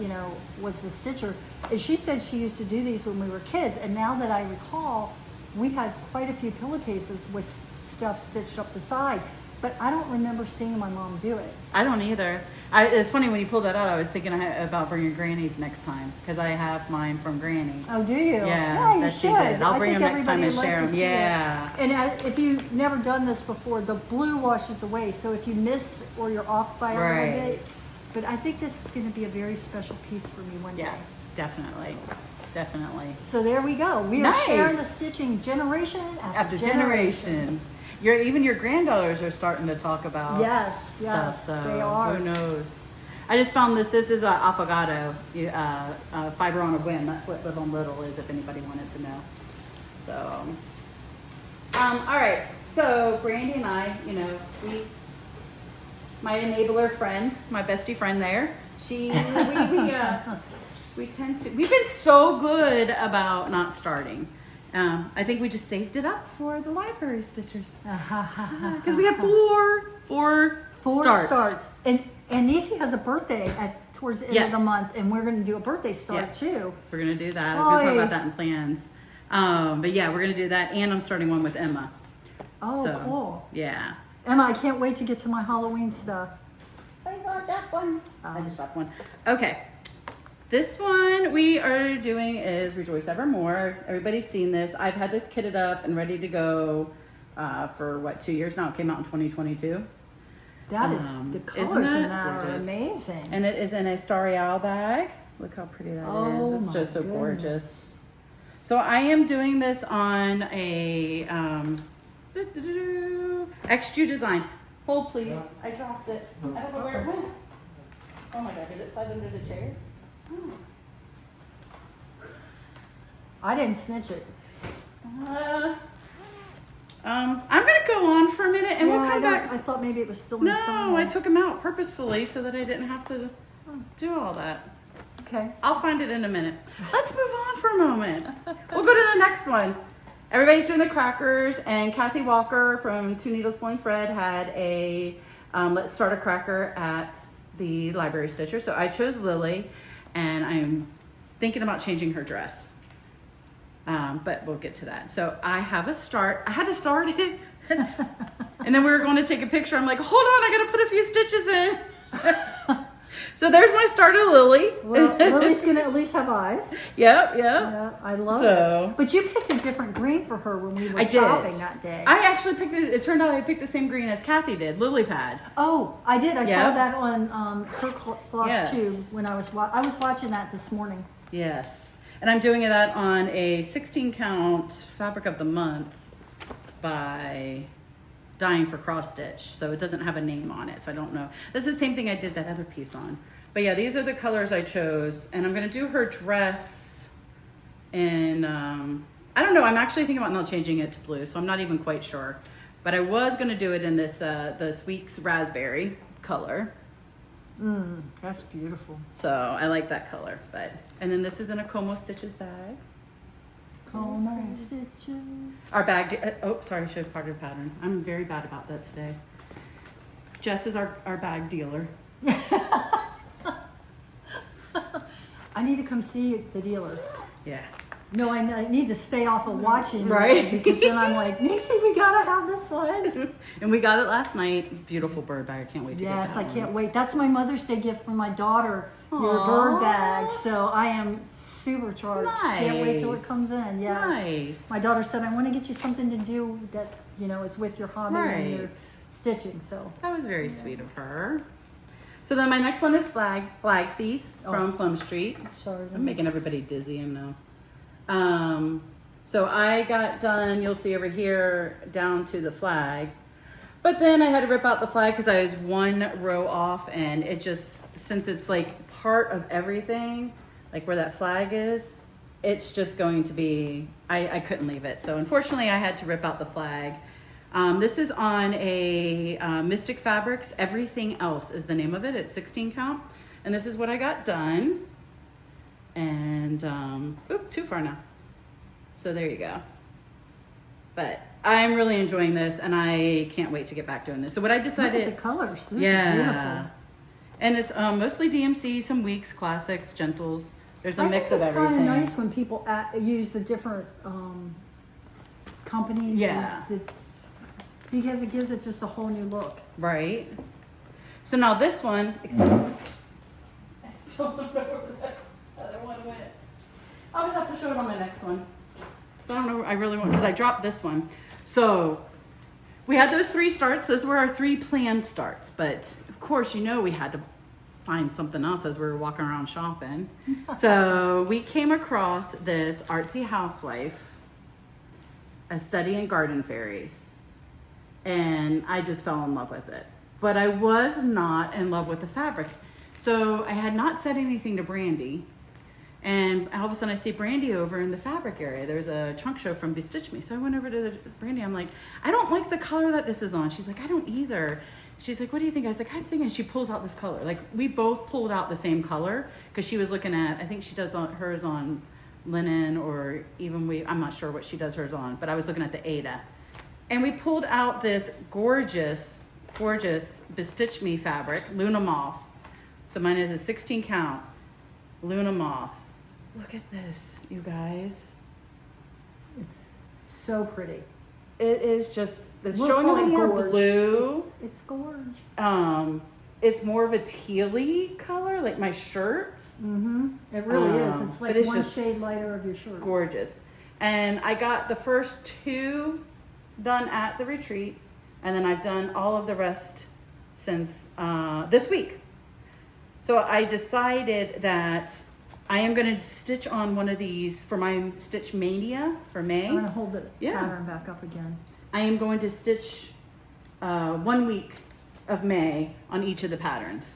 was the stitcher. And she said she used to do these when we were kids. And now that I recall, we had quite a few pillowcases with stuff stitched up the side. But I don't remember seeing my mom do it. I don't either. It's funny when you pulled that out. I was thinking about bringing Granny's next time because I have mine from Granny. Oh, do you? Yeah, you that she should. did. I'll I bring think them next time everybody and would share like to them. see it. Yeah. And if you've never done this before, the blue washes away. So if you miss or you're off by a little Right. bit, but I think this is going to be a very special piece for me one Yeah, day. definitely. Definitely. So there we go. We are Nice. sharing the stitching generation After generation. Even your granddaughters are starting to talk about Yes, stuff. yes, So they are. who knows? I just found this. This is a affogato fiber on a whim. That's what Live on Little is, if anybody wanted to know. So, all right. So Brandy and I, my enabler friend, my bestie friend there. We've been so good about not starting. I think we just saved it up for the library stitchers because we have four starts. And Nisi has a birthday towards the end of the Yes. month, and we're going to do a birthday start Yes, too. we're gonna do that. I was gonna talk Oy. about that in plans. But yeah, we're gonna do that, and I'm starting one with Emma. Oh, So, cool. Yeah. Emma, I can't wait to get to my Halloween stuff. I just dropped one. Okay. This one we are doing is Rejoice Evermore. Everybody's seen this. I've had this kitted up and ready to go for what, 2 years now? It came out in 2022. That is, the colors in that are gorgeous? amazing. And it is in a Starry Owl bag. Look how pretty that is. It's my just so goodness. gorgeous. So I am doing this on a XQ design. Hold please. I dropped it. I don't know where it went. Oh my god, did it slide under the chair? Oh. I didn't snitch it. I'm gonna go on for a minute and we'll come back. I thought maybe it was still inside. No, I took them out purposefully so that I didn't have to do all that. Okay. I'll find it in a minute. Let's move on for a moment. We'll go to the next one. Everybody's doing the crackers, and Kathy Walker from Two Needles Pulling Thread had a Let's Start a Cracker at the Library Stitcher. So I chose Lily, and I'm thinking about changing her dress. But we'll get to that. So I have a start. I had to start it. And then we were going to take a picture. I'm like, hold on, I got to put a few stitches in. So there's my start of Lily. Well, Lily's gonna at least have eyes. Yep. Yeah, I love it. But you picked a different green for her when we were shopping that day. I actually picked it. It turned out I picked the same green as Kathy did, Lily Pad. Oh, I did. I saw that on her Flosstube when I was watching that this morning. Yes. And I'm doing that on a 16 count Fabric of the Month by Dying for Cross Stitch. So it doesn't have a name on it, so I don't know. This is the same thing I did that other piece on. But yeah, these are the colors I chose. And I'm gonna do her dress in, I don't know, I'm actually thinking about not changing it to blue, so I'm not even quite sure. But I was gonna do it in this, the Sweets Raspberry color. That's beautiful. So I like that color, and then this is in a Como Stitches bag. Como Stitches. Our bag, oh, sorry, I showed part of the pattern. I'm very bad about that today. Jess is our bag dealer. I need to come see the dealer. Yeah. No, I need to stay off of watching Right. because then I'm like, Nixie, we gotta have this one. And we got it last night. Beautiful bird bag. I can't wait to get that. Yes, I can't wait. That's my Mother's Day gift from my daughter, your Aw. bird bag. So I am supercharged. Can't wait till it Nice. comes in. Yes. Nice. My daughter said, I want to get you something to do that, is with your hobby and your Right. stitching. So That was very sweet of her. So then my next one is Flag Thief from Plum Street. sorry. I'm making everybody dizzy, I know. So I got done, you'll see over here, down to the flag. But then I had to rip out the flag because I was one row off, and it just, since it's like part of everything, like where that flag is, it's just going to be, I couldn't leave it. So unfortunately I had to rip out the flag. This is on a Mystic Fabrics, Everything Else is the name of it. It's 16 count. And this is what I got done. And, oop, too far now. So there you go. But I'm really enjoying this, and I can't wait to get back doing this. So what I Look decided, at the colors. This is yeah, beautiful. and it's mostly DMC, some Weeks, Classics, Gentles. There's a mix of it's everything. kind of nice when people use the different companies. Yeah. Because it gives it just a whole new look. Right. So now this one, I still don't know where the other one went. I'll just have to show it on the next one. So I don't know, I really want, because I dropped this one. So we had those 3 starts. Those were our 3 planned starts. But of course, we had to find something else as we were walking around shopping. So we came across this Artsy Housewife, A Study in Garden Fairies. And I just fell in love with it. But I was not in love with the fabric. So I had not said anything to Brandy. And all of a sudden I see Brandy over in the fabric area. There's a trunk show from Bestitch Me. So I went over to Brandy. I'm like, I don't like the color that this is on. She's like, I don't either. She's like, what do you think? I was like, I'm thinking. She pulls out this color. Like, we both pulled out the same color because she was looking at, I think she does hers on linen, or even I'm not sure what she does hers on, but I was looking at the Ada. And we pulled out this gorgeous, gorgeous Bestitch Me fabric, Luna Moth. So mine is a 16 count Luna Moth. Look at this, you guys. It's so pretty. It is just, it's Look showing a like little more gorge. blue. It's gorge. it's more of a tealy color, like my shirt. It really is. It's but like it's one just shade lighter of your shirt. Gorgeous. And I got the first 2 done at the retreat, and then I've done all of the rest since this week. So I decided that I am going to stitch on one of these for my Stitch Mania for May. I'm going to hold the pattern back up again. I am going to stitch 1 week of May on each of the patterns.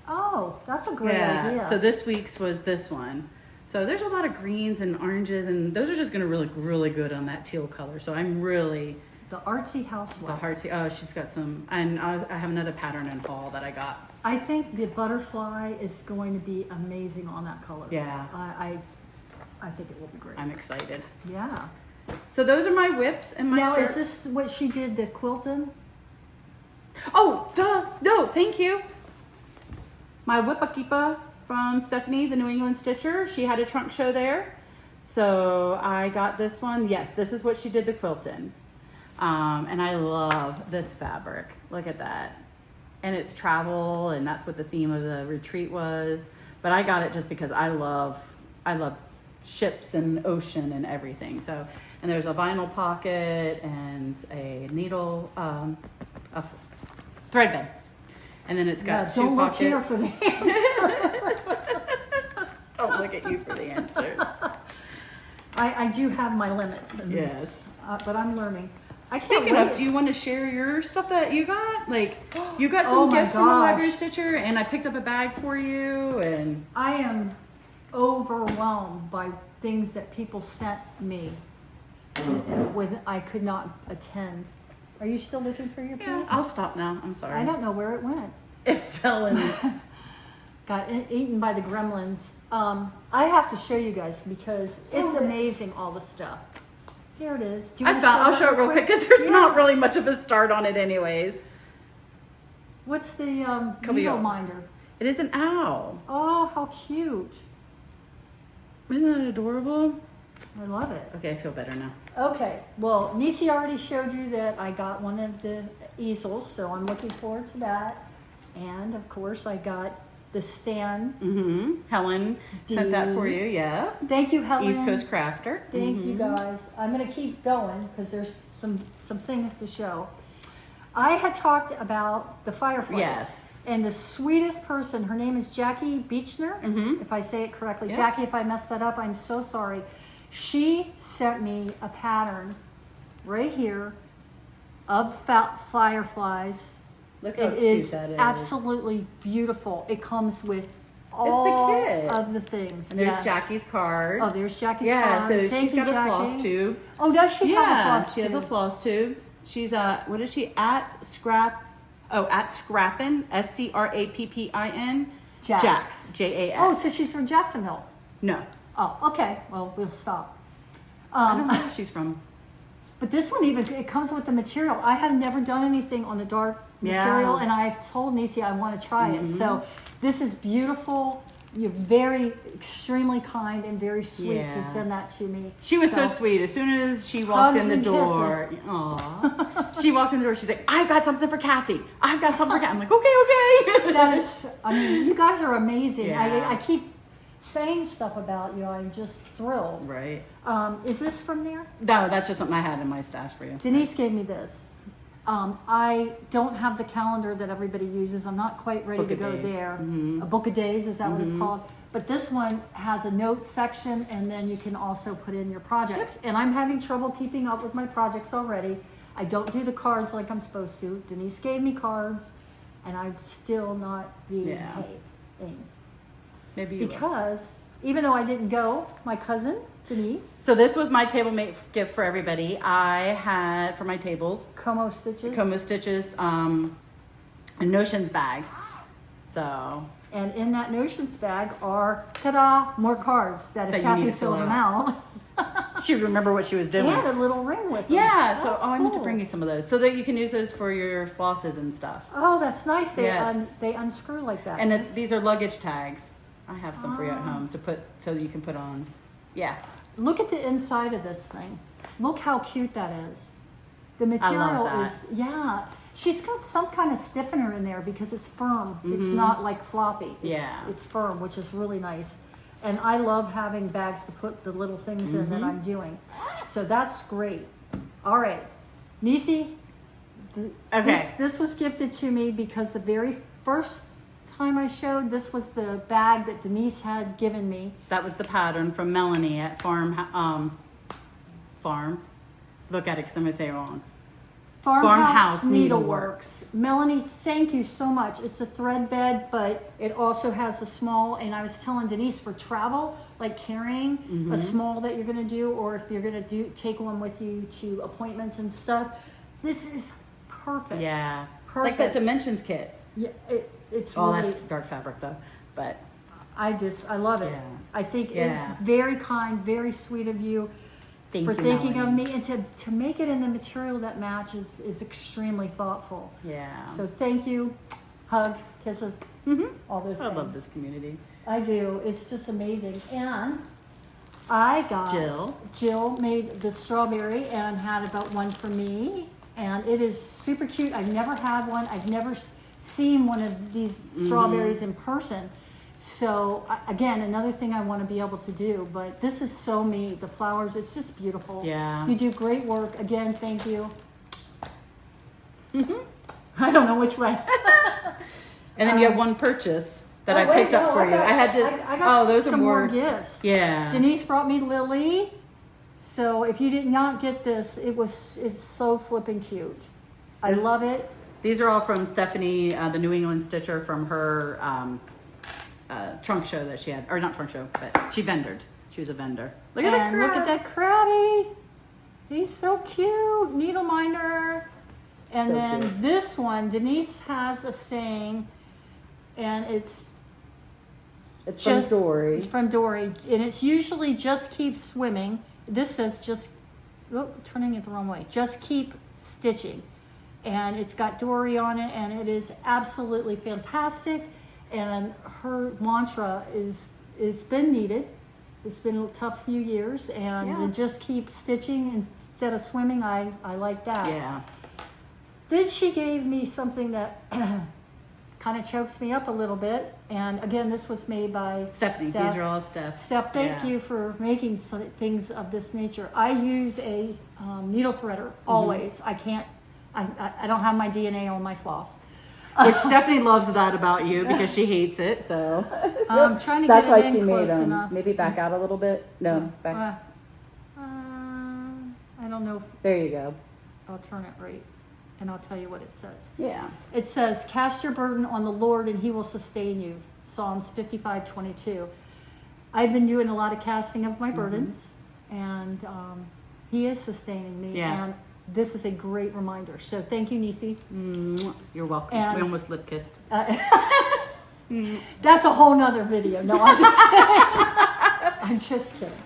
Oh, that's a great idea. So this week's was this one. So there's a lot of greens and oranges, and those are just going to look really good on that teal color. So I'm really... The artsy housewife. The artsy, oh, she's got some, and I have another pattern in haul that I got. I think the butterfly is going to be amazing on that color. Yeah. I think it will be great. I'm excited. Yeah. So those are my whips and my Now, skirts. is this what she did, the quilting? Oh, duh, no, thank you. My Whippa from Stephanie, the New England Stitcher. She had a trunk show there. So I got this one. Yes, this is what she did the quilt in. And I love this fabric. Look at that. And it's travel, and that's what the theme of the retreat was. But I got it just because I love ships and ocean and everything. So, and there's a vinyl pocket and a needle, a thread bed. And then it's got 2 don't pockets. Look here for the answer. Don't look at you for the answer. I do have my limits. And, Yes. but I'm learning. I can't Speaking wait. of, do you want to share your stuff that you got? Like, you got Oh some my gifts from the gosh. Library Stitcher, and I picked up a bag for you, and I am overwhelmed by things that people sent me with I could not attend. Are you still looking for your piece? I'll stop now. I'm sorry. I don't know where it went. It fell in. Got eaten by the gremlins. I have to show you guys because it's amazing, all the stuff. Here it is. Do you want to I'll show it real quick because there's Yeah. not really much of a start on it, anyways. What's the Come needle here. minder? It is an owl. Oh, how cute. Isn't that adorable? I love it. Okay, I feel better now. Okay, well, Nisi already showed you that I got one of the easels, so I'm looking forward to that. And of course, I got the stand. Helen sent that for you. Yeah. Thank you, Helen. East Coast Crafter. Thank you, guys. I'm going to keep going because there's some things to show. I had talked about the fireflies. Yes. And the sweetest person, her name is Jackie Beechner, if I say it correctly. Yeah. Jackie, if I messed that up, I'm so sorry. She sent me a pattern right here of fireflies. Look how It cute is that is. absolutely beautiful. It comes with all kit. of the things. And there's Yes. Jackie's card. Oh, there's Jackie's Yeah, card. so Thank she's you, got a Jackie. floss tube. Oh, does she have a Yeah, floss she has a tube? floss tube. She's what is she at Scrappin, SCRAPPIN. Jax. JAX. Oh, so she's from Jacksonville. No, Oh, okay. Well, we'll stop. I don't know where she's from. But this one it comes with the material. I have never done anything on the dark material, and I've told Nisi I want to try it. So this is beautiful. You're very, extremely kind and very sweet Yeah. to send that to me. She was so sweet. As soon as she walked Hugs in the and door, aw, she walked in the door. She's like, "I've got something for Kathy. I've got something for Kathy." I'm like, "Okay." That is, I mean, you guys are amazing. Yeah. I keep saying stuff about you. I'm just thrilled. Right. Is this from there? No, that's just something I had in my stash for you. Denise gave me this. I don't have the calendar that everybody uses. I'm not quite ready Book to of go days. there. A book of days, is that what it's called? But this one has a notes section, and then you can also put in your projects. And I'm having trouble keeping up with my projects already. I don't do the cards like I'm supposed to. Denise gave me cards, and I'm still not being Yeah. paid. Maybe you will. Because even though I didn't go, my cousin, Denise, So this was my table mate gift for everybody. I had for my tables Como Stitches. Como Stitches a Notions bag. So And in that Notions bag are, ta-da, more cards that That if you need Kathy to fill filled them out. out. she would remember what she was doing. And a little ring with them. Yeah, so That's I meant to cool. bring you some of those so that you can use those for your flosses and stuff. Oh, that's nice. They Yes. they unscrew like that. And these are luggage tags. I have some for you at Ah. home to put so that you can put on. Yeah. Look at the inside of this thing. Look how cute that is. The material that. is, yeah. She's got some kind of stiffener in there because it's firm. It's not like floppy. It's firm, which is really nice. And I love having bags to put the little things in that I'm doing. So that's great. All right. Nisi, this was gifted to me because the very first time I showed, this was the bag that Denise had given me. That was the pattern from Melanie at Farm. Look at it because I'm going to say it wrong. Farmhouse Needleworks. Melanie, thank you so much. It's a thread bed, but it also has a small, and I was telling Denise for travel, like carrying a small that you're going to do, or if you're going to take one with you to appointments and stuff, this is perfect. Yeah. Perfect. Like that Dimensions kit. Yeah, it's Oh, really, that's dark fabric though, but. I love it. Yeah. I think it's very kind, very sweet of you. Thank for you, thinking Melanie. of me, and to make it in the material that matches is extremely thoughtful. Yeah. So thank you. Hugs, kisses, all those I things. love this community. I do. It's just amazing. And I got Jill made the strawberry and had about one for me, and it is super cute. I've never had one. I've never seen one of these strawberries in person. So again, another thing I want to be able to do, but this is so me. The flowers, it's just beautiful. Yeah. You do great work. Again, thank you. I don't know which way. And then you have one purchase that I picked up for you. I got those some are more gifts. Yeah. Denise brought me Lily. So if you did not get this, it's so flipping cute. I love it. These are all from Stephanie, the New England Stitcher, from her trunk show that she had, or not trunk show, but she vendored. She was a vendor. Look at that crabs. Look at that crabby. He's so cute. Needle minder. And So then cute. this one, Denise has a saying, and it's from Dory. It's from Dory, and it's usually just keep swimming. This says turning it the wrong way. Just keep stitching. And it's got Dory on it, and it is absolutely fantastic. And her mantra is, it's been needed. It's been a tough few years, and to just keep stitching instead of swimming. I like that. Yeah. Then she gave me something that kind of chokes me up a little bit. And again, this was made by Stephanie. Steph. These are all Steph's. Steph, thank you for making things of this nature. I use a needle threader always. I don't have my DNA on my floss. Which Stephanie loves that about you because she hates it. So I'm trying to that's get why it in she made close them. enough. Maybe back out a little bit. No, back. I don't know. There you go. I'll turn it right, and I'll tell you what it says. Yeah. It says, "Cast your burden on the Lord, and He will sustain you." Psalms 55:22. I've been doing a lot of casting of my burdens, and He is sustaining me. Yeah. And this is a great reminder. So thank you, Nisi. You're welcome. And- We almost lip kissed. That's a whole nother video. No, I'm just kidding. I'm just kidding.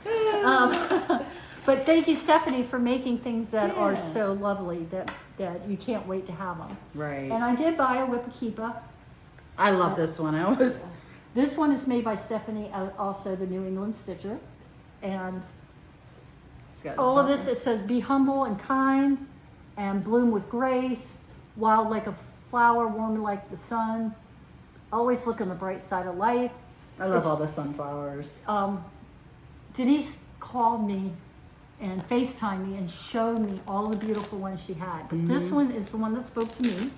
But thank you, Stephanie, for making things that are so lovely that you can't wait to have them. Right. And I did buy a Whippakeepa. I love this one. I always. This one is made by Stephanie, also the New England Stitcher. And It's got all of this, it says, "Be humble and kind, and bloom with grace, wild like a flower, warm like the sun. Always look on the bright side of life." I love all the sunflowers. Denise called me and FaceTimed me and showed me all the beautiful ones she had. But this one is the one that spoke to me.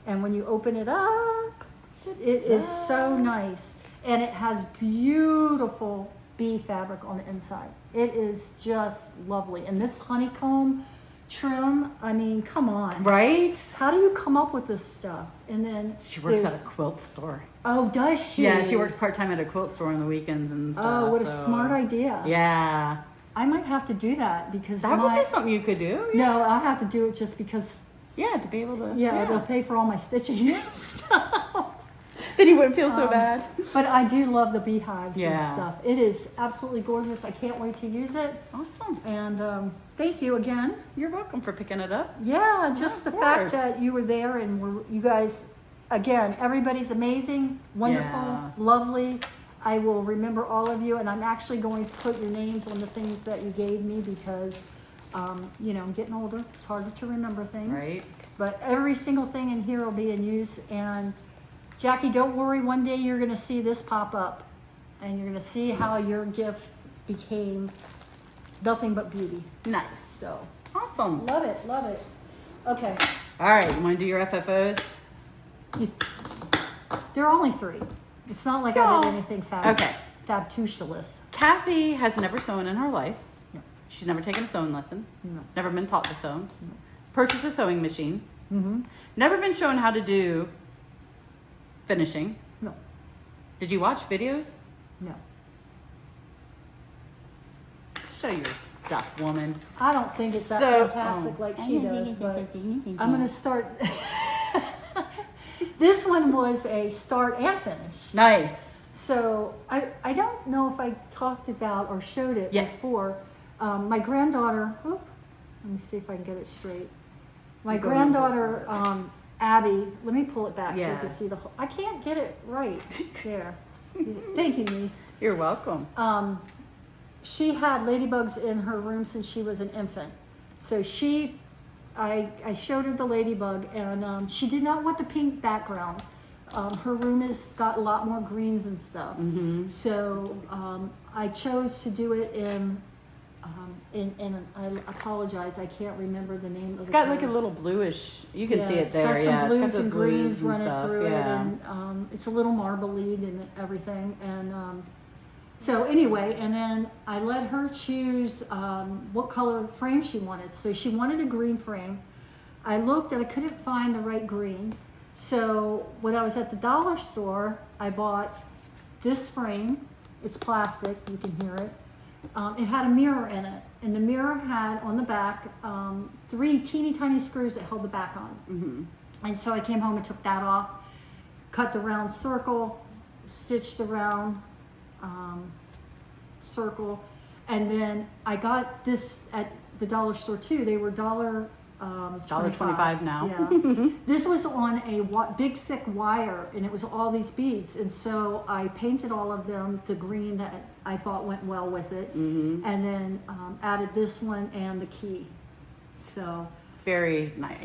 And when you open it up, it is so nice. And it has beautiful bee fabric on the inside. It is just lovely. And this honeycomb trim, I mean, come on. Right? How do you come up with this stuff? And then She works at a quilt store. Oh, does she? Yeah, she works part-time at a quilt store on the weekends and stuff. Oh, what a smart idea. Yeah. I might have to do that because That would be something you could do. Yeah. No, I have to do it just because. Yeah, to be able to. It'll pay for all my stitching and stuff. Then you wouldn't feel so bad. But I do love the beehives and Yeah. stuff. It is absolutely gorgeous. I can't wait to use it. Awesome. And thank you again. You're welcome for picking it up. Yeah, just of the fact course. that you were there and you guys, again, everybody's amazing, wonderful, Yeah. lovely. I will remember all of you, and I'm actually going to put your names on the things that you gave me because You know, I'm getting older. It's harder to remember things. Right. But every single thing in here will be in use. And Jackie, don't worry. One day you're going to see this pop up. And you're going to see how your gift became nothing but beauty. Nice. So Awesome. love it. Love it. Okay. All right, you want to do your FFOs? There are only 3. It's not like I did Oh. anything Okay. fabulous. Kathy has never sewn in her life. No. She's never taken a sewing lesson. No. Never been taught to sew. Purchased a sewing machine. Mm-hmm. Never been shown how to do finishing. No. Did you watch videos? No. Show your stuff, woman. I don't think it's that So- fantastic oh. like she does, but I'm going to start. This one was a start and finish. Nice. So I don't know if I talked about or showed it Yes. before. My granddaughter, let me see if I can get it straight. My Go granddaughter, Abby, let me pull it back so you Yeah. can see the whole. I can't get it right. There. Thank you, niece. You're welcome. She had ladybugs in her room since she was an infant. So I showed her the ladybug, and she did not want the pink background. Her room has got a lot more greens and stuff. Mm-hmm. So I chose to do it in I apologize, I can't remember the name of It's the got like a color. little bluish. You can see it It's there. got some Yeah, blues it's got the and blues greens and running stuff. through it, Yeah. and it's a little marbly and everything. And so anyway, and then I let her choose what color frame she wanted. So she wanted a green frame. I looked and I couldn't find the right green. So when I was at the dollar store, I bought this frame. It's plastic, you can hear it. It had a mirror in it, and the mirror had on the back 3 teeny tiny screws that held the back on. Mm-hmm. And so I came home and took that off, cut the round circle, stitched the round circle, and then I got this at the dollar store too. They were $1.25 now. Yeah. This was on a big thick wire, and it was all these beads. And so I painted all of them the green that I thought went well with it, Mm-hmm. and then added this one and the key. So Very nice.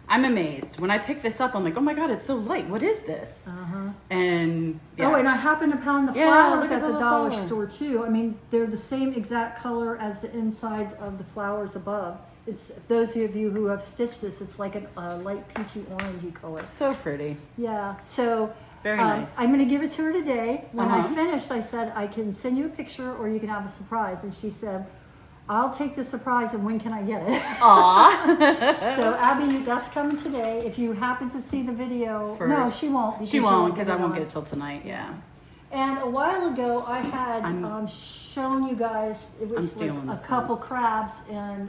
I'm amazed. When I picked this up, I'm like, oh my God, it's so light. What is this? And yeah. Oh, and I happened to pound the Yeah, flowers look at at the the dollar flower. store too. I mean, they're the same exact color as the insides of the flowers above. It's those of you who have stitched this, it's like a light peachy orangey color. So pretty. Yeah. So Very nice. I'm going to give it to her today. When I Uh-huh. finished, I said I can send you a picture or you can have a surprise. And she said, I'll take the surprise. And when can I get it? Aw. So Abby, that's coming today. If you happen to see the video, no, she won't. She won't because I get won't on. get it till tonight. Yeah. And a while ago, I had I'm- shown you guys, it was like stealing a this couple crabs, and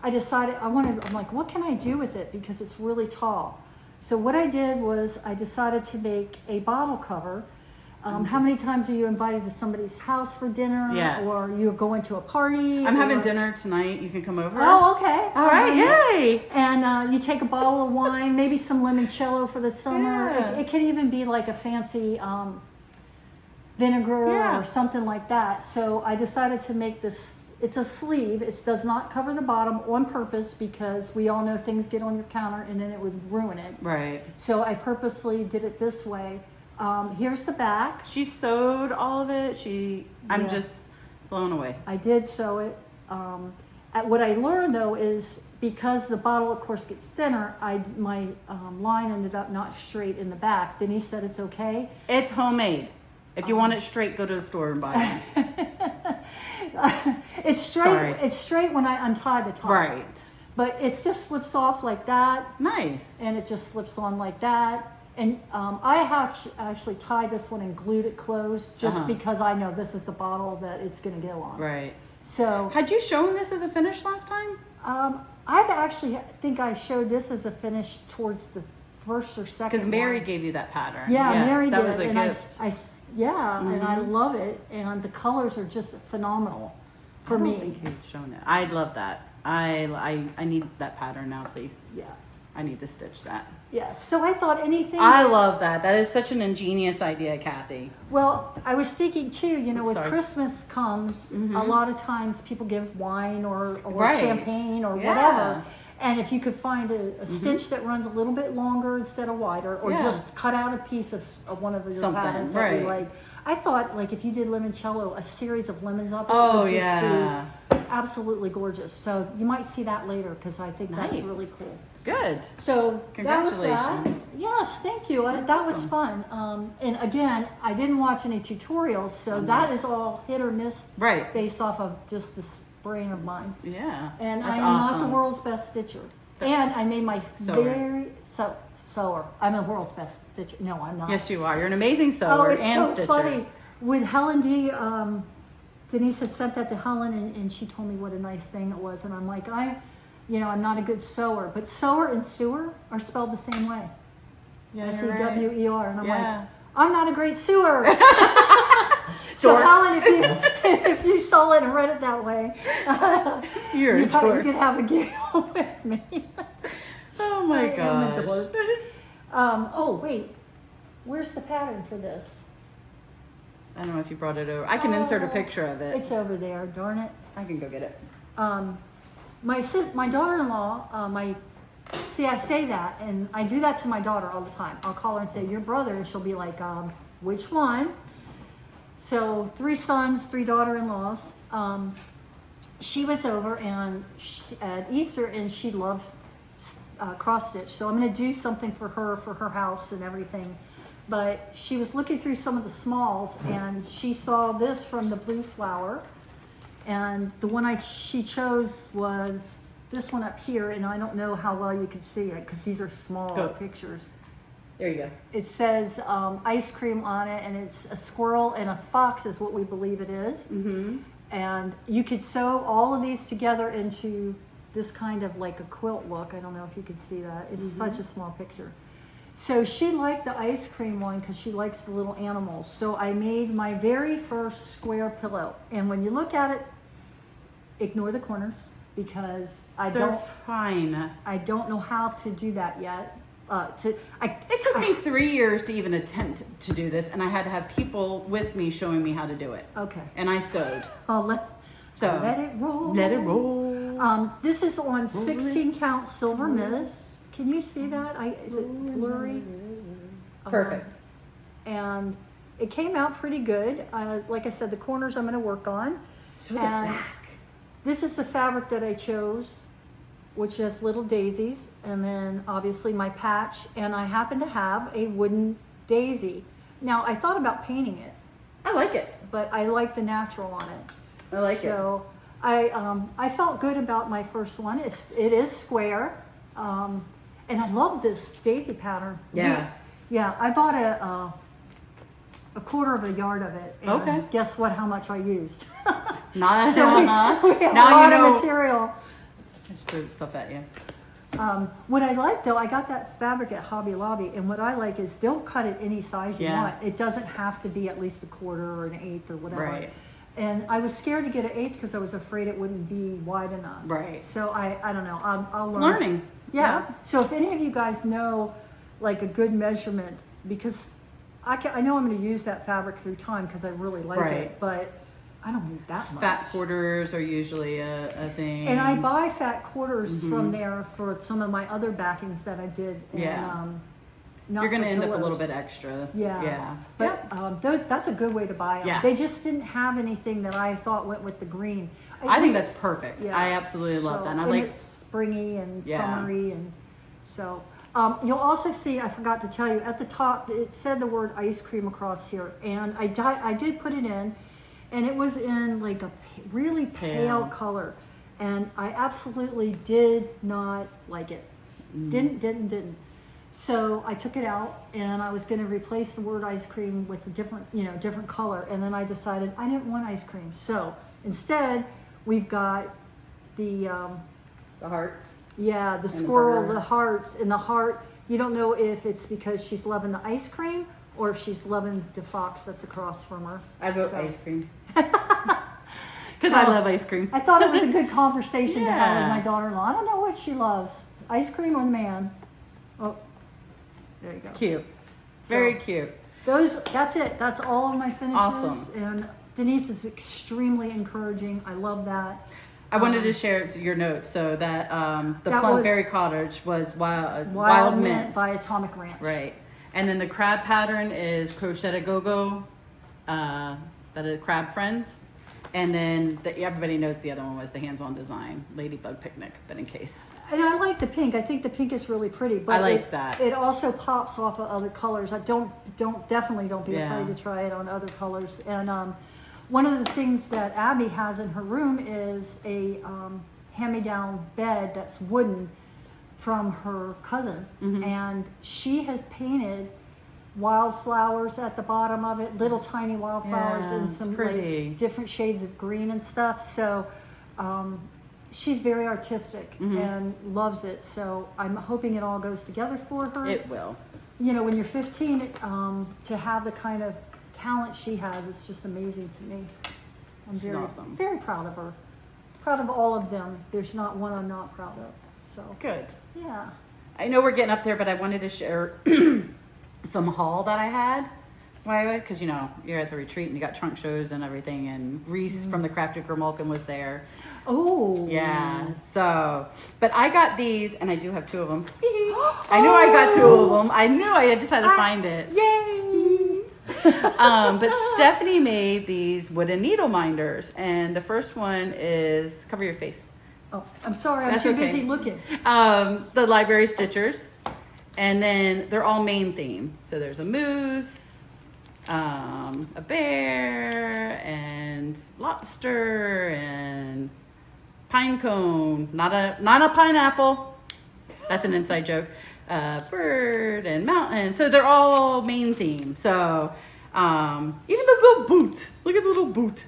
I decided, I'm like, what can I do with it? Because it's really tall. So what I did was I decided to make a bottle cover. How many times are you invited to somebody's house for dinner? Yes. Or you're going to a party? I'm having or- dinner tonight. You can come over. Oh, okay. All right. Yay. And you take a bottle of wine, maybe some limoncello for the summer. Yeah. It can even be like a fancy vinegar Yeah. or something like that. So I decided to make this. It's a sleeve. It does not cover the bottom on purpose because we all know things get on your counter and then it would ruin it. Right. So I purposely did it this way. Here's the back. She sewed all of it. I'm Yeah. just blown away. I did sew it. What I learned though is because the bottle of course gets thinner, my line ended up not straight in the back. Denise said it's okay. It's homemade. If you want it straight, go to the store and buy it. It's straight. Sorry. It's straight when I untie the top. Right. But it just slips off like that, Nice. and it just slips on like that. And I have actually tied this one and glued it closed just because I know this is the bottle that it's going to go on. Right. So Had you shown this as a finish last time? I've actually think I showed this as a finish towards the first or second. Because Mary one. gave you that pattern. Yeah, Yes, Mary that did, was a and gift. and I love it, and the colors are just phenomenal for I don't me. think you've shown it. I'd love that. I need that pattern now, please. Yeah. I need to stitch that. Yes. So I thought anything. I love that. That is such an ingenious idea, Kathy. Well, I was thinking too, you know, with Sorry. Christmas comes, a lot of times people give wine or Right. champagne or Yeah. whatever. And if you could find a stitch that runs a little bit longer instead of wider, or Yeah. just cut out a piece of one of your Something, patterns that you right. like. I thought, like, if you did limoncello, a series of lemons up it Oh, would just yeah. be absolutely gorgeous. So you might see that later because I think that's Nice. really cool. Good. So that was that. Congratulations. Yes, thank you. That was fun. And again, I didn't watch any tutorials, so that is all hit or miss Right. based off of just this brain of mine. Yeah. And That's I am not awesome. the world's best stitcher. And I made my Sewer. sewer. I'm a world's best stitcher. No, I'm not. Yes, you are. You're an amazing Oh, sewer it's and so stitcher. funny. With Helen D, Denise had sent that to Helen, and she told me what a nice thing it was. And I'm like, I'm not a good sewer, but sewer and sewer are spelled the same way. Yeah, you're right. SEWER, and I'm Yeah. like, I'm not a great sewer. So Dork. Helen, if you saw it and read it that way, You're you a probably dork. could have a giggle with me. Oh my I am a gosh. dork. Oh wait, where's the pattern for this? I don't know if you brought it over. I can insert a picture of it. It's over there. Darn it. I can go get it. My daughter-in-law, I say that, and I do that to my daughter all the time. I'll call her and say, your brother, and she'll be like, which one? So 3 sons, 3 daughter-in-laws. She was over at Easter, and she loved cross stitch. So I'm going to do something for her house and everything. But she was looking through some of the smalls, and she saw this from the Blue Flower. And the one she chose was this one up here, and I don't know how well you can see it because these are small pictures. There you go. It says ice cream on it, and it's a squirrel and a fox is what we believe it is. Mm-hmm. And you could sew all of these together into this kind of like a quilt look. I don't know if you can see that. It's such a small picture. So she liked the ice cream one because she likes the little animals. So I made my very first square pillow. And when you look at it, ignore the corners because They're fine. I don't know how to do that yet. It took me 3 years to even attempt to do this, and I had to have people with me showing me how to do it. Okay. And I sewed. I'll let it roll. Let it roll. This is on 16 count silver mist. Can you see that? Is it blurry? Perfect. And it came out pretty good. Like I said, the corners I'm going to work on. So the back. This is the fabric that I chose, which has little daisies, and then obviously my patch, and I happen to have a wooden daisy. Now, I thought about painting it, I like it. but I like the natural on it. I like it. So I felt good about my first one. It is square, and I love this daisy pattern. Yeah. Yeah, I bought a quarter of a yard of it. And Okay. guess what? How much I used? Not So we now have a you lot of know. material. I just threw stuff at you. What I like though, I got that fabric at Hobby Lobby, and what I like is they'll cut it any size you Yeah. want. It doesn't have to be at least a quarter or an eighth or whatever. Right. And I was scared to get an eighth because I was afraid it wouldn't be wide enough. Right. So I don't know. I'll learn. Learning. Yeah. So if any of you guys know like a good measurement, because I know I'm going to use that fabric through time because I really like Right. it, but I don't need that much. Fat quarters are usually a thing. And I buy fat quarters from there for some of my other backings that I did. And, Yeah. not You're going to for end up a little pillows. bit extra. Yeah. Yeah. But that's a good way to buy them. Yeah. They just didn't have anything that I thought went with the green. I think that's perfect. Yeah. I absolutely love So, that. And I and like. it's springy and Yeah. summery, and so you'll also see. I forgot to tell you at the top. It said the word ice cream across here, and I did put it in, and it was in like a really pale color, and I absolutely did not like it. Didn't. So I took it out, and I was going to replace the word ice cream with a different color, and then I decided I didn't want ice cream. So instead, we've got the hearts. yeah, the the squirrel, the birds. hearts, and the heart. You don't know if it's because she's loving the ice cream or if she's loving the fox that's across from her. I vote So- ice cream. Because I love ice cream. I thought it was a good conversation to have with Yeah. my daughter-in-law. I don't know what she loves. ice cream on the man. Oh, there you go. It's cute. Very cute. That's it. That's all of my finishes. Awesome. And Denise is extremely encouraging. I love that. I wanted to share your notes. So that the That Plum was Berry Cottage was Wild Mint by Atomic Ranch. Right. And then the crab pattern is Crochet Go-Go, that is Crab Friends. And then everybody knows the other one was the hands-on design, Ladybug Picnic, but in case. And I like the pink. I think the pink is really pretty. But I like that. It also pops off of other colors. I definitely don't be Yeah. afraid to try it on other colors. And one of the things that Abby has in her room is a hand-me-down bed that's wooden from her cousin. Mm-hmm. And she has painted wildflowers at the bottom of it, little tiny wildflowers Yeah, in it's some pretty. like different shades of green and stuff. So she's very artistic and loves it. So I'm hoping it all goes together for her. It will. You know, when you're 15, to have the kind of talent she has, it's just amazing to me. I'm She's awesome. very proud of her. Proud of all of them. There's not one I'm not proud of. So Good. yeah. I know we're getting up there, but I wanted to share some haul that I had. Why? Because, you know, you're at the retreat and you got trunk shows and everything, and Reese from the Crafted Grimalkin was there. Oh. Yeah. So, but I got these, and I do have 2 of them. I knew I got 2 of them. I knew I just had to find it. Yay! But Stephanie made these wooden needle minders, and the first one is, cover your face. Oh, I'm sorry. I'm That's too okay. busy looking. The library stitchers, and then they're all Maine theme. So there's a moose, a bear, and lobster, and pine cone. Not a pineapple. That's an inside joke. Bird and mountain. So they're all Maine theme. So even the little boot. Look at the little boot.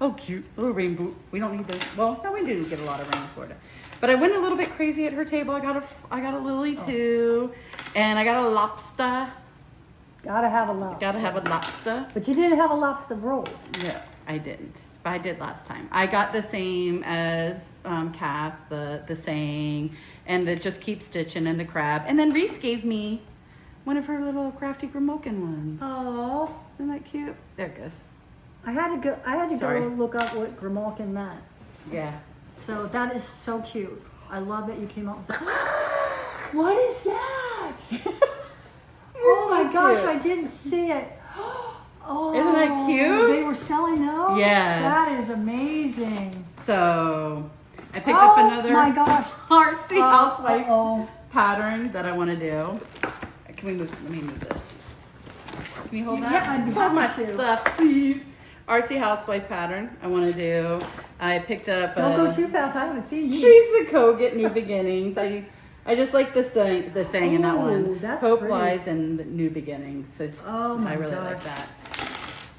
Oh, cute. Little rain boot. We don't need those. Well, no, we didn't get a lot of rain in Florida. But I went a little bit crazy at her table. I got a lily too. And I got a lobster. Gotta have a lobster. Gotta have a lobster. But you didn't have a lobster roll. No, I didn't. But I did last time. I got the same as Kath, the saying, and the just keep stitching and the crab. And then Reese gave me one of her little crafty Grimalkin ones. Oh. Isn't that cute? There it goes. I had to Sorry. go look up what Grimalkin meant. Yeah. So that is so cute. I love that you came up with that. What is that? Oh my so gosh, cute. I didn't see it. Oh, Isn't that cute? They were selling those? Yes. That is amazing. So I picked up another Oh my gosh. artsy housewife Uh-oh. pattern that I want to do. Can we move? Let me move this. Can you hold that? Yeah, I'd be Hold my happy to. stuff, please. Artsy housewife pattern I want to do. I picked up. Don't go too fast. I haven't seen you. Teresa Kogut, New Beginnings. I just like the saying in that one. Ooh, that's Hope pretty. lies in the new beginnings. Oh my I really gosh. like that.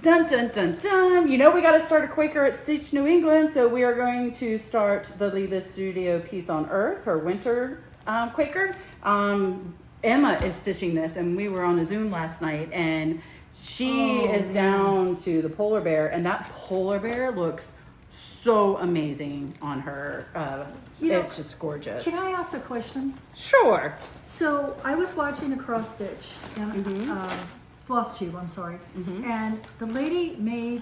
Dun dun dun dun. You know we got to start a Quaker at Stitch New England, so we are going to start the Leela Studio Peace on Earth, her winter Quaker. Emma is stitching this, and we were on a Zoom last night, and she is down to the polar bear, and that polar bear looks so amazing on her. It's just gorgeous. Can I ask a question? Sure. So I was watching a cross stitch and Flosstube, I'm sorry, and the lady made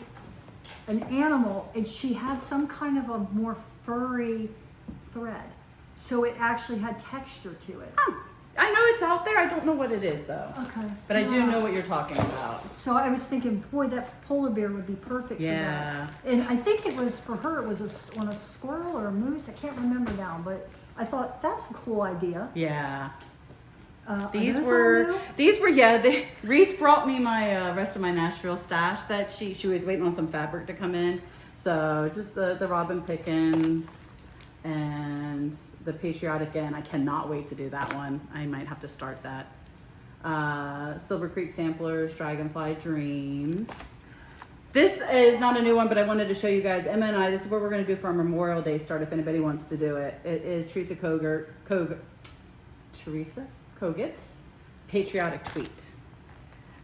an animal, and she had some kind of a more furry thread, so it actually had texture to it. I know it's out there. I don't know what it is though. Okay. But I do know what you're talking about. So I was thinking, boy, that polar bear would be perfect for Yeah. that. And I think it was for her. It was on a squirrel or a moose. I can't remember now, but I thought that's a cool idea. Yeah. Are These those were all new? Reese brought me my rest of my Nashville stash that she was waiting on some fabric to come in. So just the Robin Pickens and the Patriotic Inn. I cannot wait to do that one. I might have to start that. Silver Creek Samplers, Dragonfly Dreams. This is not a new one, but I wanted to show you guys. Emma and I, this is what we're going to do for our Memorial Day start if anybody wants to do it. It is Teresa Kogut's Patriotic Tweet.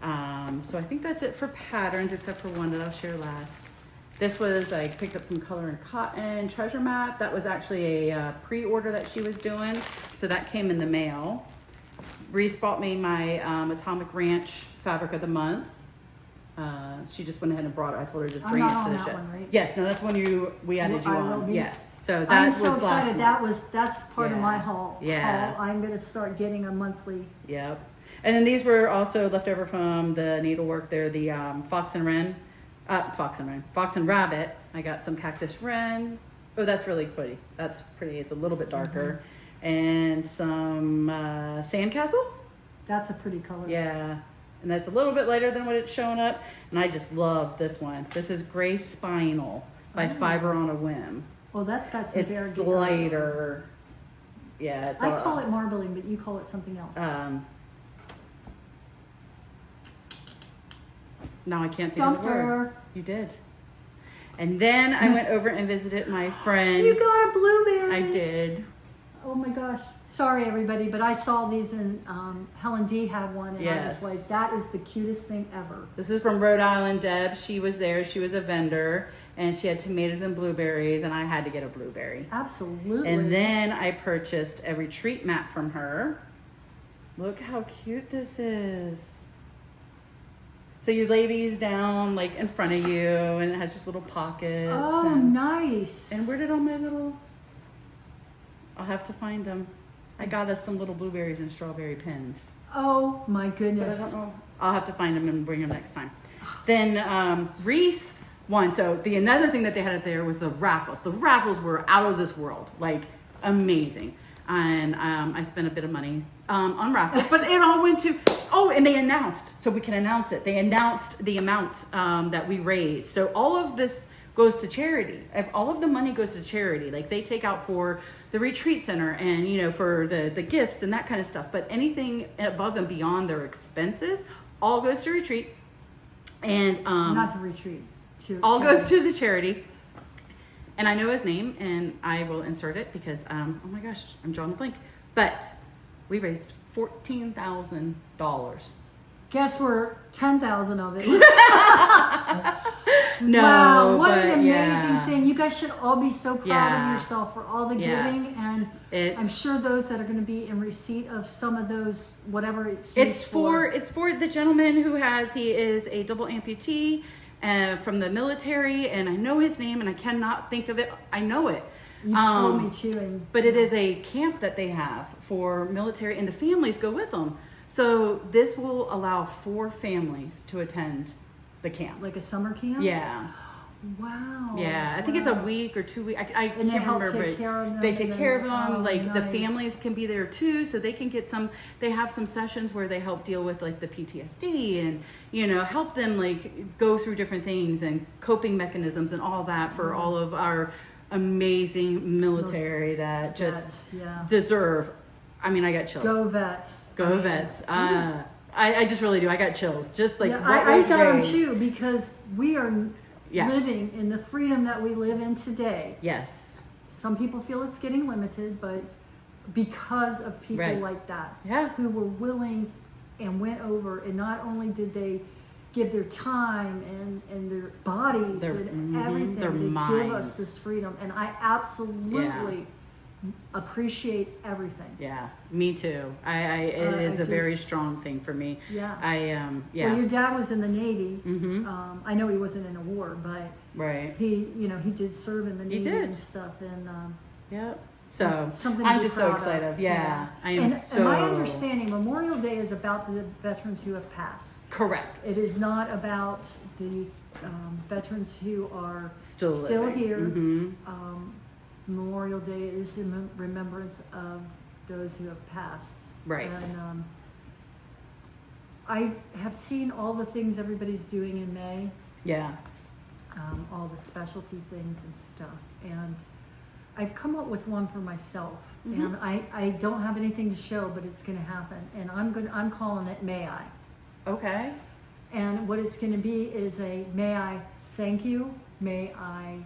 So I think that's it for patterns, except for one that I'll share last. This was, I picked up some color and cotton treasure map. That was actually a pre-order that she was doing. So that came in the mail. Reese bought me my Atomic Ranch Fabric of the Month. She just went ahead and brought it. I told her to just bring it to the show. Right? Yes, no, that's when we added you on. Yes, so that I'm was so last excited. month. That's part of Yeah. my haul. Yeah. I'm gonna start getting a monthly. Yep. And then these were also left over from the needlework. They're the Fox and Rabbit. I got some Cactus Wren. Oh, that's really pretty. That's pretty. It's a little bit darker. And some Sandcastle. That's a pretty color. Yeah. And that's a little bit lighter than what it's showing up. And I just love this one. This is Gray Spinal by Fiber on a Whim. Well, that's got some It's variegated. lighter. Yeah, it's I call it marbling, but you call it something else. Now I can't Stumped think of the word. her. You did. And then I went over and visited my friend. You got a blueberry. I did. Oh my gosh. Sorry, everybody, but I saw these and Helen D had one, and I Yes. was like, that is the cutest thing ever. This is from Rhode Island Deb. She was there. She was a vendor, and she had tomatoes and blueberries, and I had to get a blueberry. Absolutely. And then I purchased a retreat mat from her. Look how cute this is. So you lay these down like in front of you, and it has just little pockets. Oh, and, nice. And where did all my little... I'll have to find them. I got us some little blueberries and strawberry pins. Oh my But I goodness. don't know. I'll have to find them and bring them next time. Then Reese won. So another thing that they had up there was the raffles. The raffles were out of this world, like amazing. And I spent a bit of money on raffles, but it all went to, and they announced, so we can announce it. They announced the amount that we raised. So all of this goes to charity. All of the money goes to charity. Like they take out for the retreat center and, for the gifts and that kind of stuff. But anything above and beyond their expenses all goes to retreat. And Not to retreat. all goes to the charity. And I know his name, and I will insert it because, oh my gosh, I'm drawing a blank. But we raised $14,000. Guess we're 10,000 of it. No, Wow, what but an amazing yeah. thing. You guys should all be so proud Yeah. of yourself for all the Yes. giving, and It's- I'm sure those that are going to be in receipt of some of those, whatever it's It's used for the gentleman who he is a double amputee from the military, and I know his name, and I cannot think of it. I know it. You told me too. And, But it is a camp that they have for military, and the families go with them. So this will allow 4 families to attend the camp. like a summer camp? Yeah. Wow. Yeah, I think it's a wow. week or 2 weeks. I And they can't help remember. take care of them, They and take then- care of them. oh, Like the nice. families can be there too, so they can get some. They have some sessions where they help deal with like the PTSD and help them like go through different things and coping mechanisms and all that for all of our amazing military that just Vets, yeah. deserve. I mean, I got chills. Go vets. Go vets. I just really do. I got chills. Just like Yeah, what I was got them raised. too, because we are Yeah. living in the freedom that we live in today. Yes. Some people feel it's getting limited, but because of people Right. like that, Yeah. who were willing and went over, and not only did they give their time and their bodies and everything their to give minds. us this freedom, and I absolutely appreciate everything. Yeah, me too. It is I a very just- strong thing for me. Yeah. Yeah. Well, your dad was in the Navy. Mhm. I know he wasn't in a war, but Right. he did serve in the Navy did. and stuff, and Yep. So something to I'm be just so proud excited. of. Yeah. I am and, so and my understanding, Memorial Day is about the veterans who have passed. correct. It is not about the veterans who are Still living. here. Mhm. Memorial Day is in remembrance of those who have passed. Right. And I have seen all the things everybody's doing in May, Yeah. all the specialty things and stuff. And I've come up with one for myself. Mm-hmm. And I don't have anything to show, but it's going to happen. And I'm calling it May I. Okay. And what it's going to be is may I thank you, may I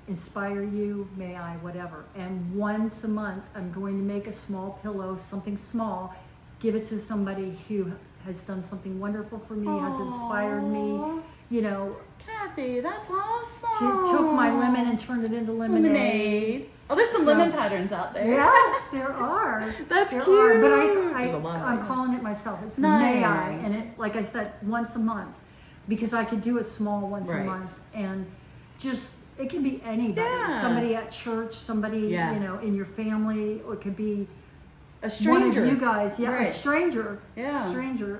inspire you, may I whatever. And once a month, I'm going to make a small pillow, something small, give it to somebody who has done something wonderful for me, has inspired me, Kathy. That's awesome. She took my lemon and turned it into lemonade. Oh, there's some lemon patterns out there. Yes, there are. That's there cute. Are. But There's a lot. I'm calling it myself. It's Nice. May I, and it, like I said, once a month, because I could do it small once a Right. month, and just it can be anybody. Yeah. Somebody at church, somebody Yeah. in your family, or it could be A stranger. one of you guys. Yeah, Right. a stranger. Yeah. A stranger.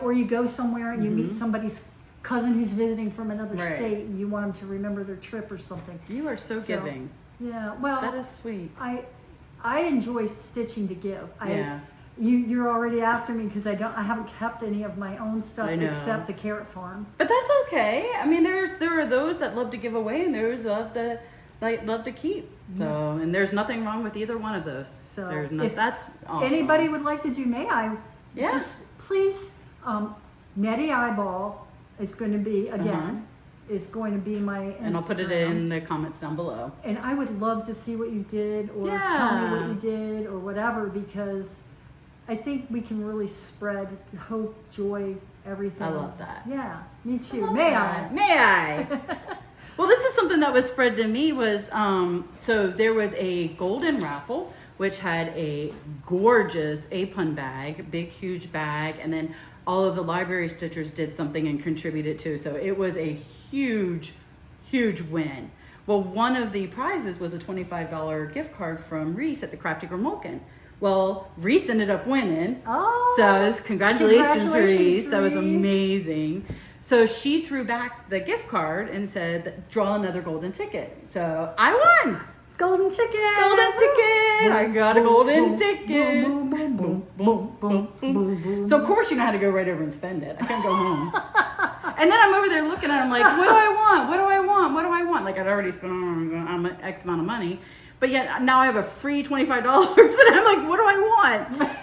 Or you go somewhere and you meet somebody's cousin who's visiting from another Right. state, and you want them to remember their trip or something. You are so giving. Yeah, well, That is sweet. I enjoy stitching to give. Yeah. You're already after me because I haven't kept any of my own stuff I know. except the carrot farm. But that's okay. I mean, there are those that love to give away, and there's love to keep. So, and there's nothing wrong with either one of those. So, there's if that's awesome. Anybody would like to do May I? Yeah. Just please, Nettie Eyeball is going to be again. Is going to be my Instagram. And I'll put it in the comments down below. And I would love to see what you did, or tell me what you did, or whatever, because I think we can really spread hope, joy, everything. I love that. Yeah, me too. May I? May I? Well, this is something that was spread to me was, so there was a golden raffle, which had a gorgeous apron bag, big, huge bag. And then all of the library stitchers did something and contributed too. So it was a huge, huge win. Well, one of the prizes was a $25 gift card from Reese at the Crafty Gromolkin. Well, Reese ended up winning. Oh, So it was, congratulations, Reese. That was Reese. amazing. So she threw back the gift card and said, draw another golden ticket. So I won. Golden ticket. Golden ticket. I got a golden ticket. Boom, boom, boom, boom, boom, boom, boom. So of course you know how to go right over and spend it. I couldn't go home. And then I'm over there looking at it, I'm like, what do I want? What do I want? What do I want? Like I'd already spent X amount of money. But yet now I have a free $25 and I'm like, what do I want?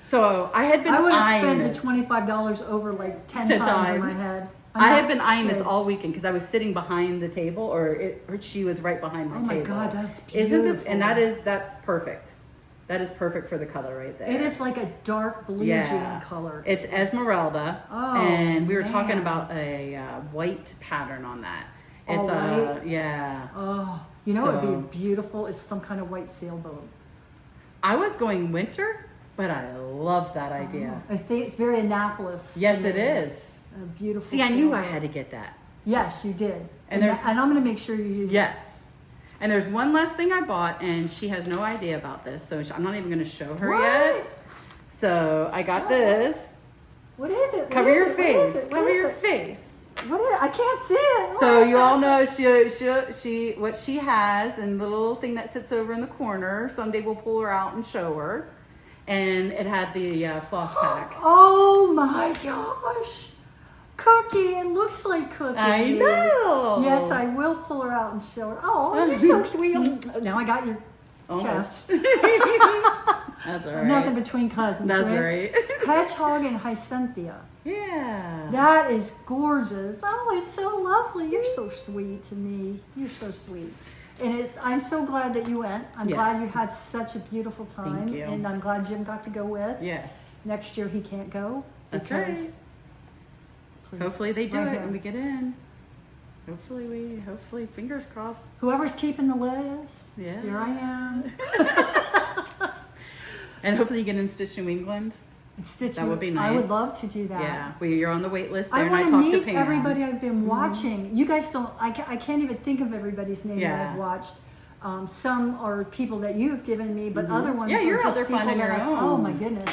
So I had been I would have eyeing spent this. the $25 over like 10 10 times in my times. head. I had been eyeing this all weekend because I was sitting behind the table, or she was right behind my Oh my table. God, that's Isn't this? And beautiful. that's perfect. That is perfect for the color right there. It is like a dark blue jean color. It's Esmeralda, Oh, and we were talking man. about a white pattern on that. It's All white? yeah. Oh, you know, it'd So- be beautiful. It's some kind of white sailboat. I was going winter, but I love that idea. I think it's very Annapolis. to Yes, me. it is. A beautiful. See, I knew I sailboat. had to get that. Yes, you did. And And, there's- and I'm going to make sure you use it. Yes. And there's one last thing I bought, and she has no idea about this, so I'm not even going to show her What? yet. So I got What? this. What is it? What Cover is your it? What face. is it? What Cover is your it? face. What is it? I can't see it. So What? you all know she what she has, and the little thing that sits over in the corner. Someday we'll pull her out and show her. And it had the floss pack. Oh my gosh. Cookie. It looks like Cookie. I know. Yes, I will pull her out and show her. Oh, you're so sweet. Now I got your Almost. chest. That's all right. Nothing between cousins. That's right? right. Hedgehog and Hyacinthia. Yeah. That is gorgeous. Oh, it's so lovely. You're so sweet to me. You're so sweet. And I'm so glad that you went. I'm glad you Yes. had such a beautiful time. Thank you. And I'm glad Jim got to go with. Yes. Next year he can't go. That's because- right. Please, Hopefully they do right it here. and we get in. Hopefully, fingers crossed. Whoever's keeping the list. Yeah. Here I am. And hopefully you get in Stitch New England. And Stitch. That would be I would nice. love to do that. Yeah. You're on the wait list I there, and I want to talked to meet Pam. everybody I've been watching. You guys don't. I can't even think of everybody's name that Yeah. I've watched. Some are people that you've given me, but other ones Yeah, are you're out just there people finding that your I- own. Oh my goodness,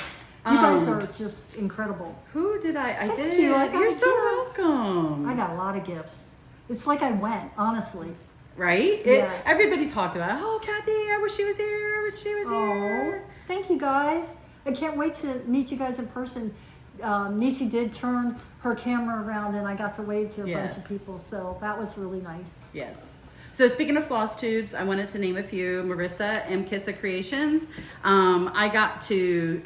you guys are just incredible. Who did I Thank did. you. I got You're a so gift. welcome. I got a lot of gifts. It's like I went, honestly. Right? Yes. Everybody talked about, oh, Kathy, I wish she was here. I wish she was Oh, here. thank you guys. I can't wait to meet you guys in person. Nisi did turn her camera around and I got to wave to a bunch of Yes. people, so that was really nice. Yes. So speaking of Flosstubes, I wanted to name a few. Marissa, M. Kissa Creations. I got to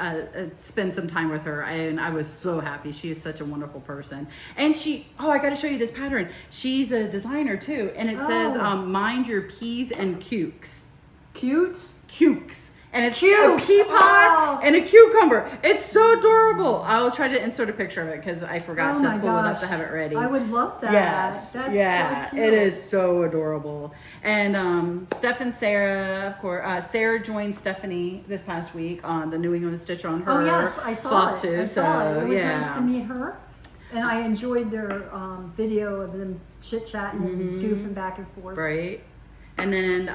spend some time with her, and I was so happy. She is such a wonderful person. And I got to show you this pattern. She's a designer too, and it says, Oh. mind your P's and Q's. Cute. Cukes. And it's Cute. a pea pod Oh. and a cucumber. It's so adorable. I'll try to insert a picture of it because I forgot Oh to my pull it up gosh. to have it ready. I would love that. Yes. That's yeah. so cute. It is so adorable. And Steph and Sarah, of course, Sarah joined Stephanie this past week on the New England Stitch on her. Oh yes, I saw it. Flosstube, I saw it. It was yeah. nice to meet her, and I enjoyed their video of them chit chatting and goofing back and forth. Right. And then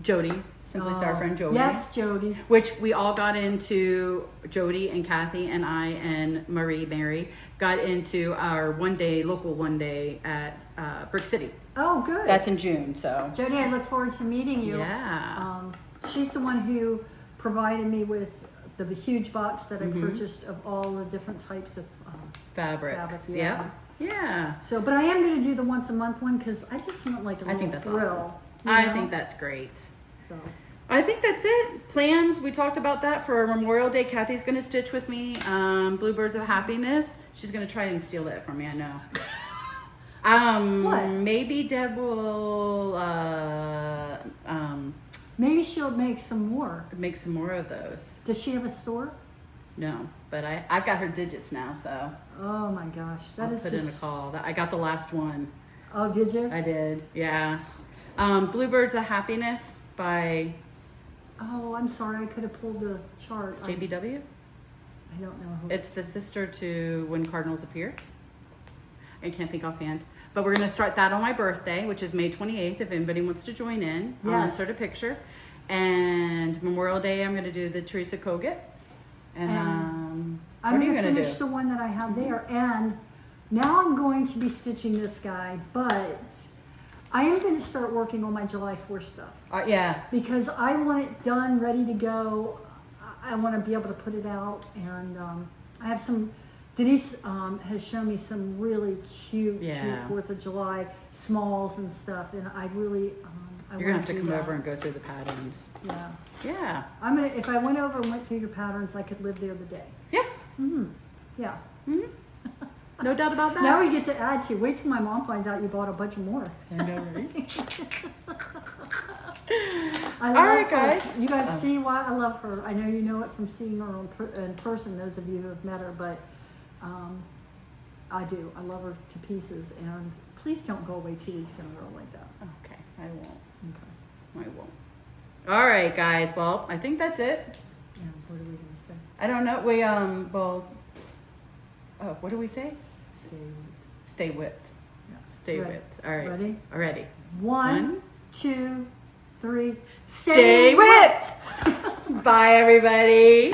Jodie, Simply Star friend Jodie. Yes, Jodie. Which we all got into, Jodie and Kathy and I and Mary got into our local one day at Brick City. Oh, good. That's in June, so. Jodie, I look forward to meeting you. Yeah. She's the one who provided me with the huge box that I purchased of all the different types of Fabrics. fabric. Yeah. Yeah. So, but I am going to do the once a month one because I just want like a I little think that's thrill. awesome. I think that's great. So. I think that's it. Plans, we talked about that for Memorial Day. Kathy's going to stitch with me. Bluebirds of Happiness. She's going to try and steal that from me, I know. What? Maybe Deb will Maybe she'll make some more. make some more of those. Does she have a store? No, but I've got her digits now, so Oh my gosh, that I'll is put just... in a call. I got the last one. Oh, did you? I did, yeah. Bluebirds of Happiness by Oh, I'm sorry. I could have pulled the chart. JBW. I don't know who. It's the sister to When Cardinals Appear. I can't think offhand. But we're going to start that on my birthday, which is May 28th, if anybody wants to join in. I'll Yes. insert a picture. And Memorial Day, I'm going to do the Teresa Kogut. And I'm what are you going to going to finish do? the one that I have there. And now I'm going to be stitching this guy, but I am going to start working on my July 4th stuff. Yeah. Because I want it done, ready to go. I want to be able to put it out. And I have some... Denise has shown me some really cute 4th of July smalls and stuff, and I really, You're going to have to come over and go through the patterns. Yeah. Yeah. I'm gonna. If I went over and went through your patterns, I could live there the day. Yeah. Yeah. No doubt about that. Now we get to add to. Wait till my mom finds out you bought a bunch more. I know, right? I love All right, her. guys. You guys see why I love her. I know you know it from seeing her in person. Those of you who have met her, but I do. I love her to pieces. And please don't go away 2 weeks in a row like that. Okay, I won't. Okay. I won't. All right, guys. Well, I think that's it. Yeah. What are we gonna say? I don't know. What do we say? Stay whipped. Yeah. Stay Ready. whipped. All right. Ready? Already. 1, 2, 3. Stay whipped. Bye, everybody.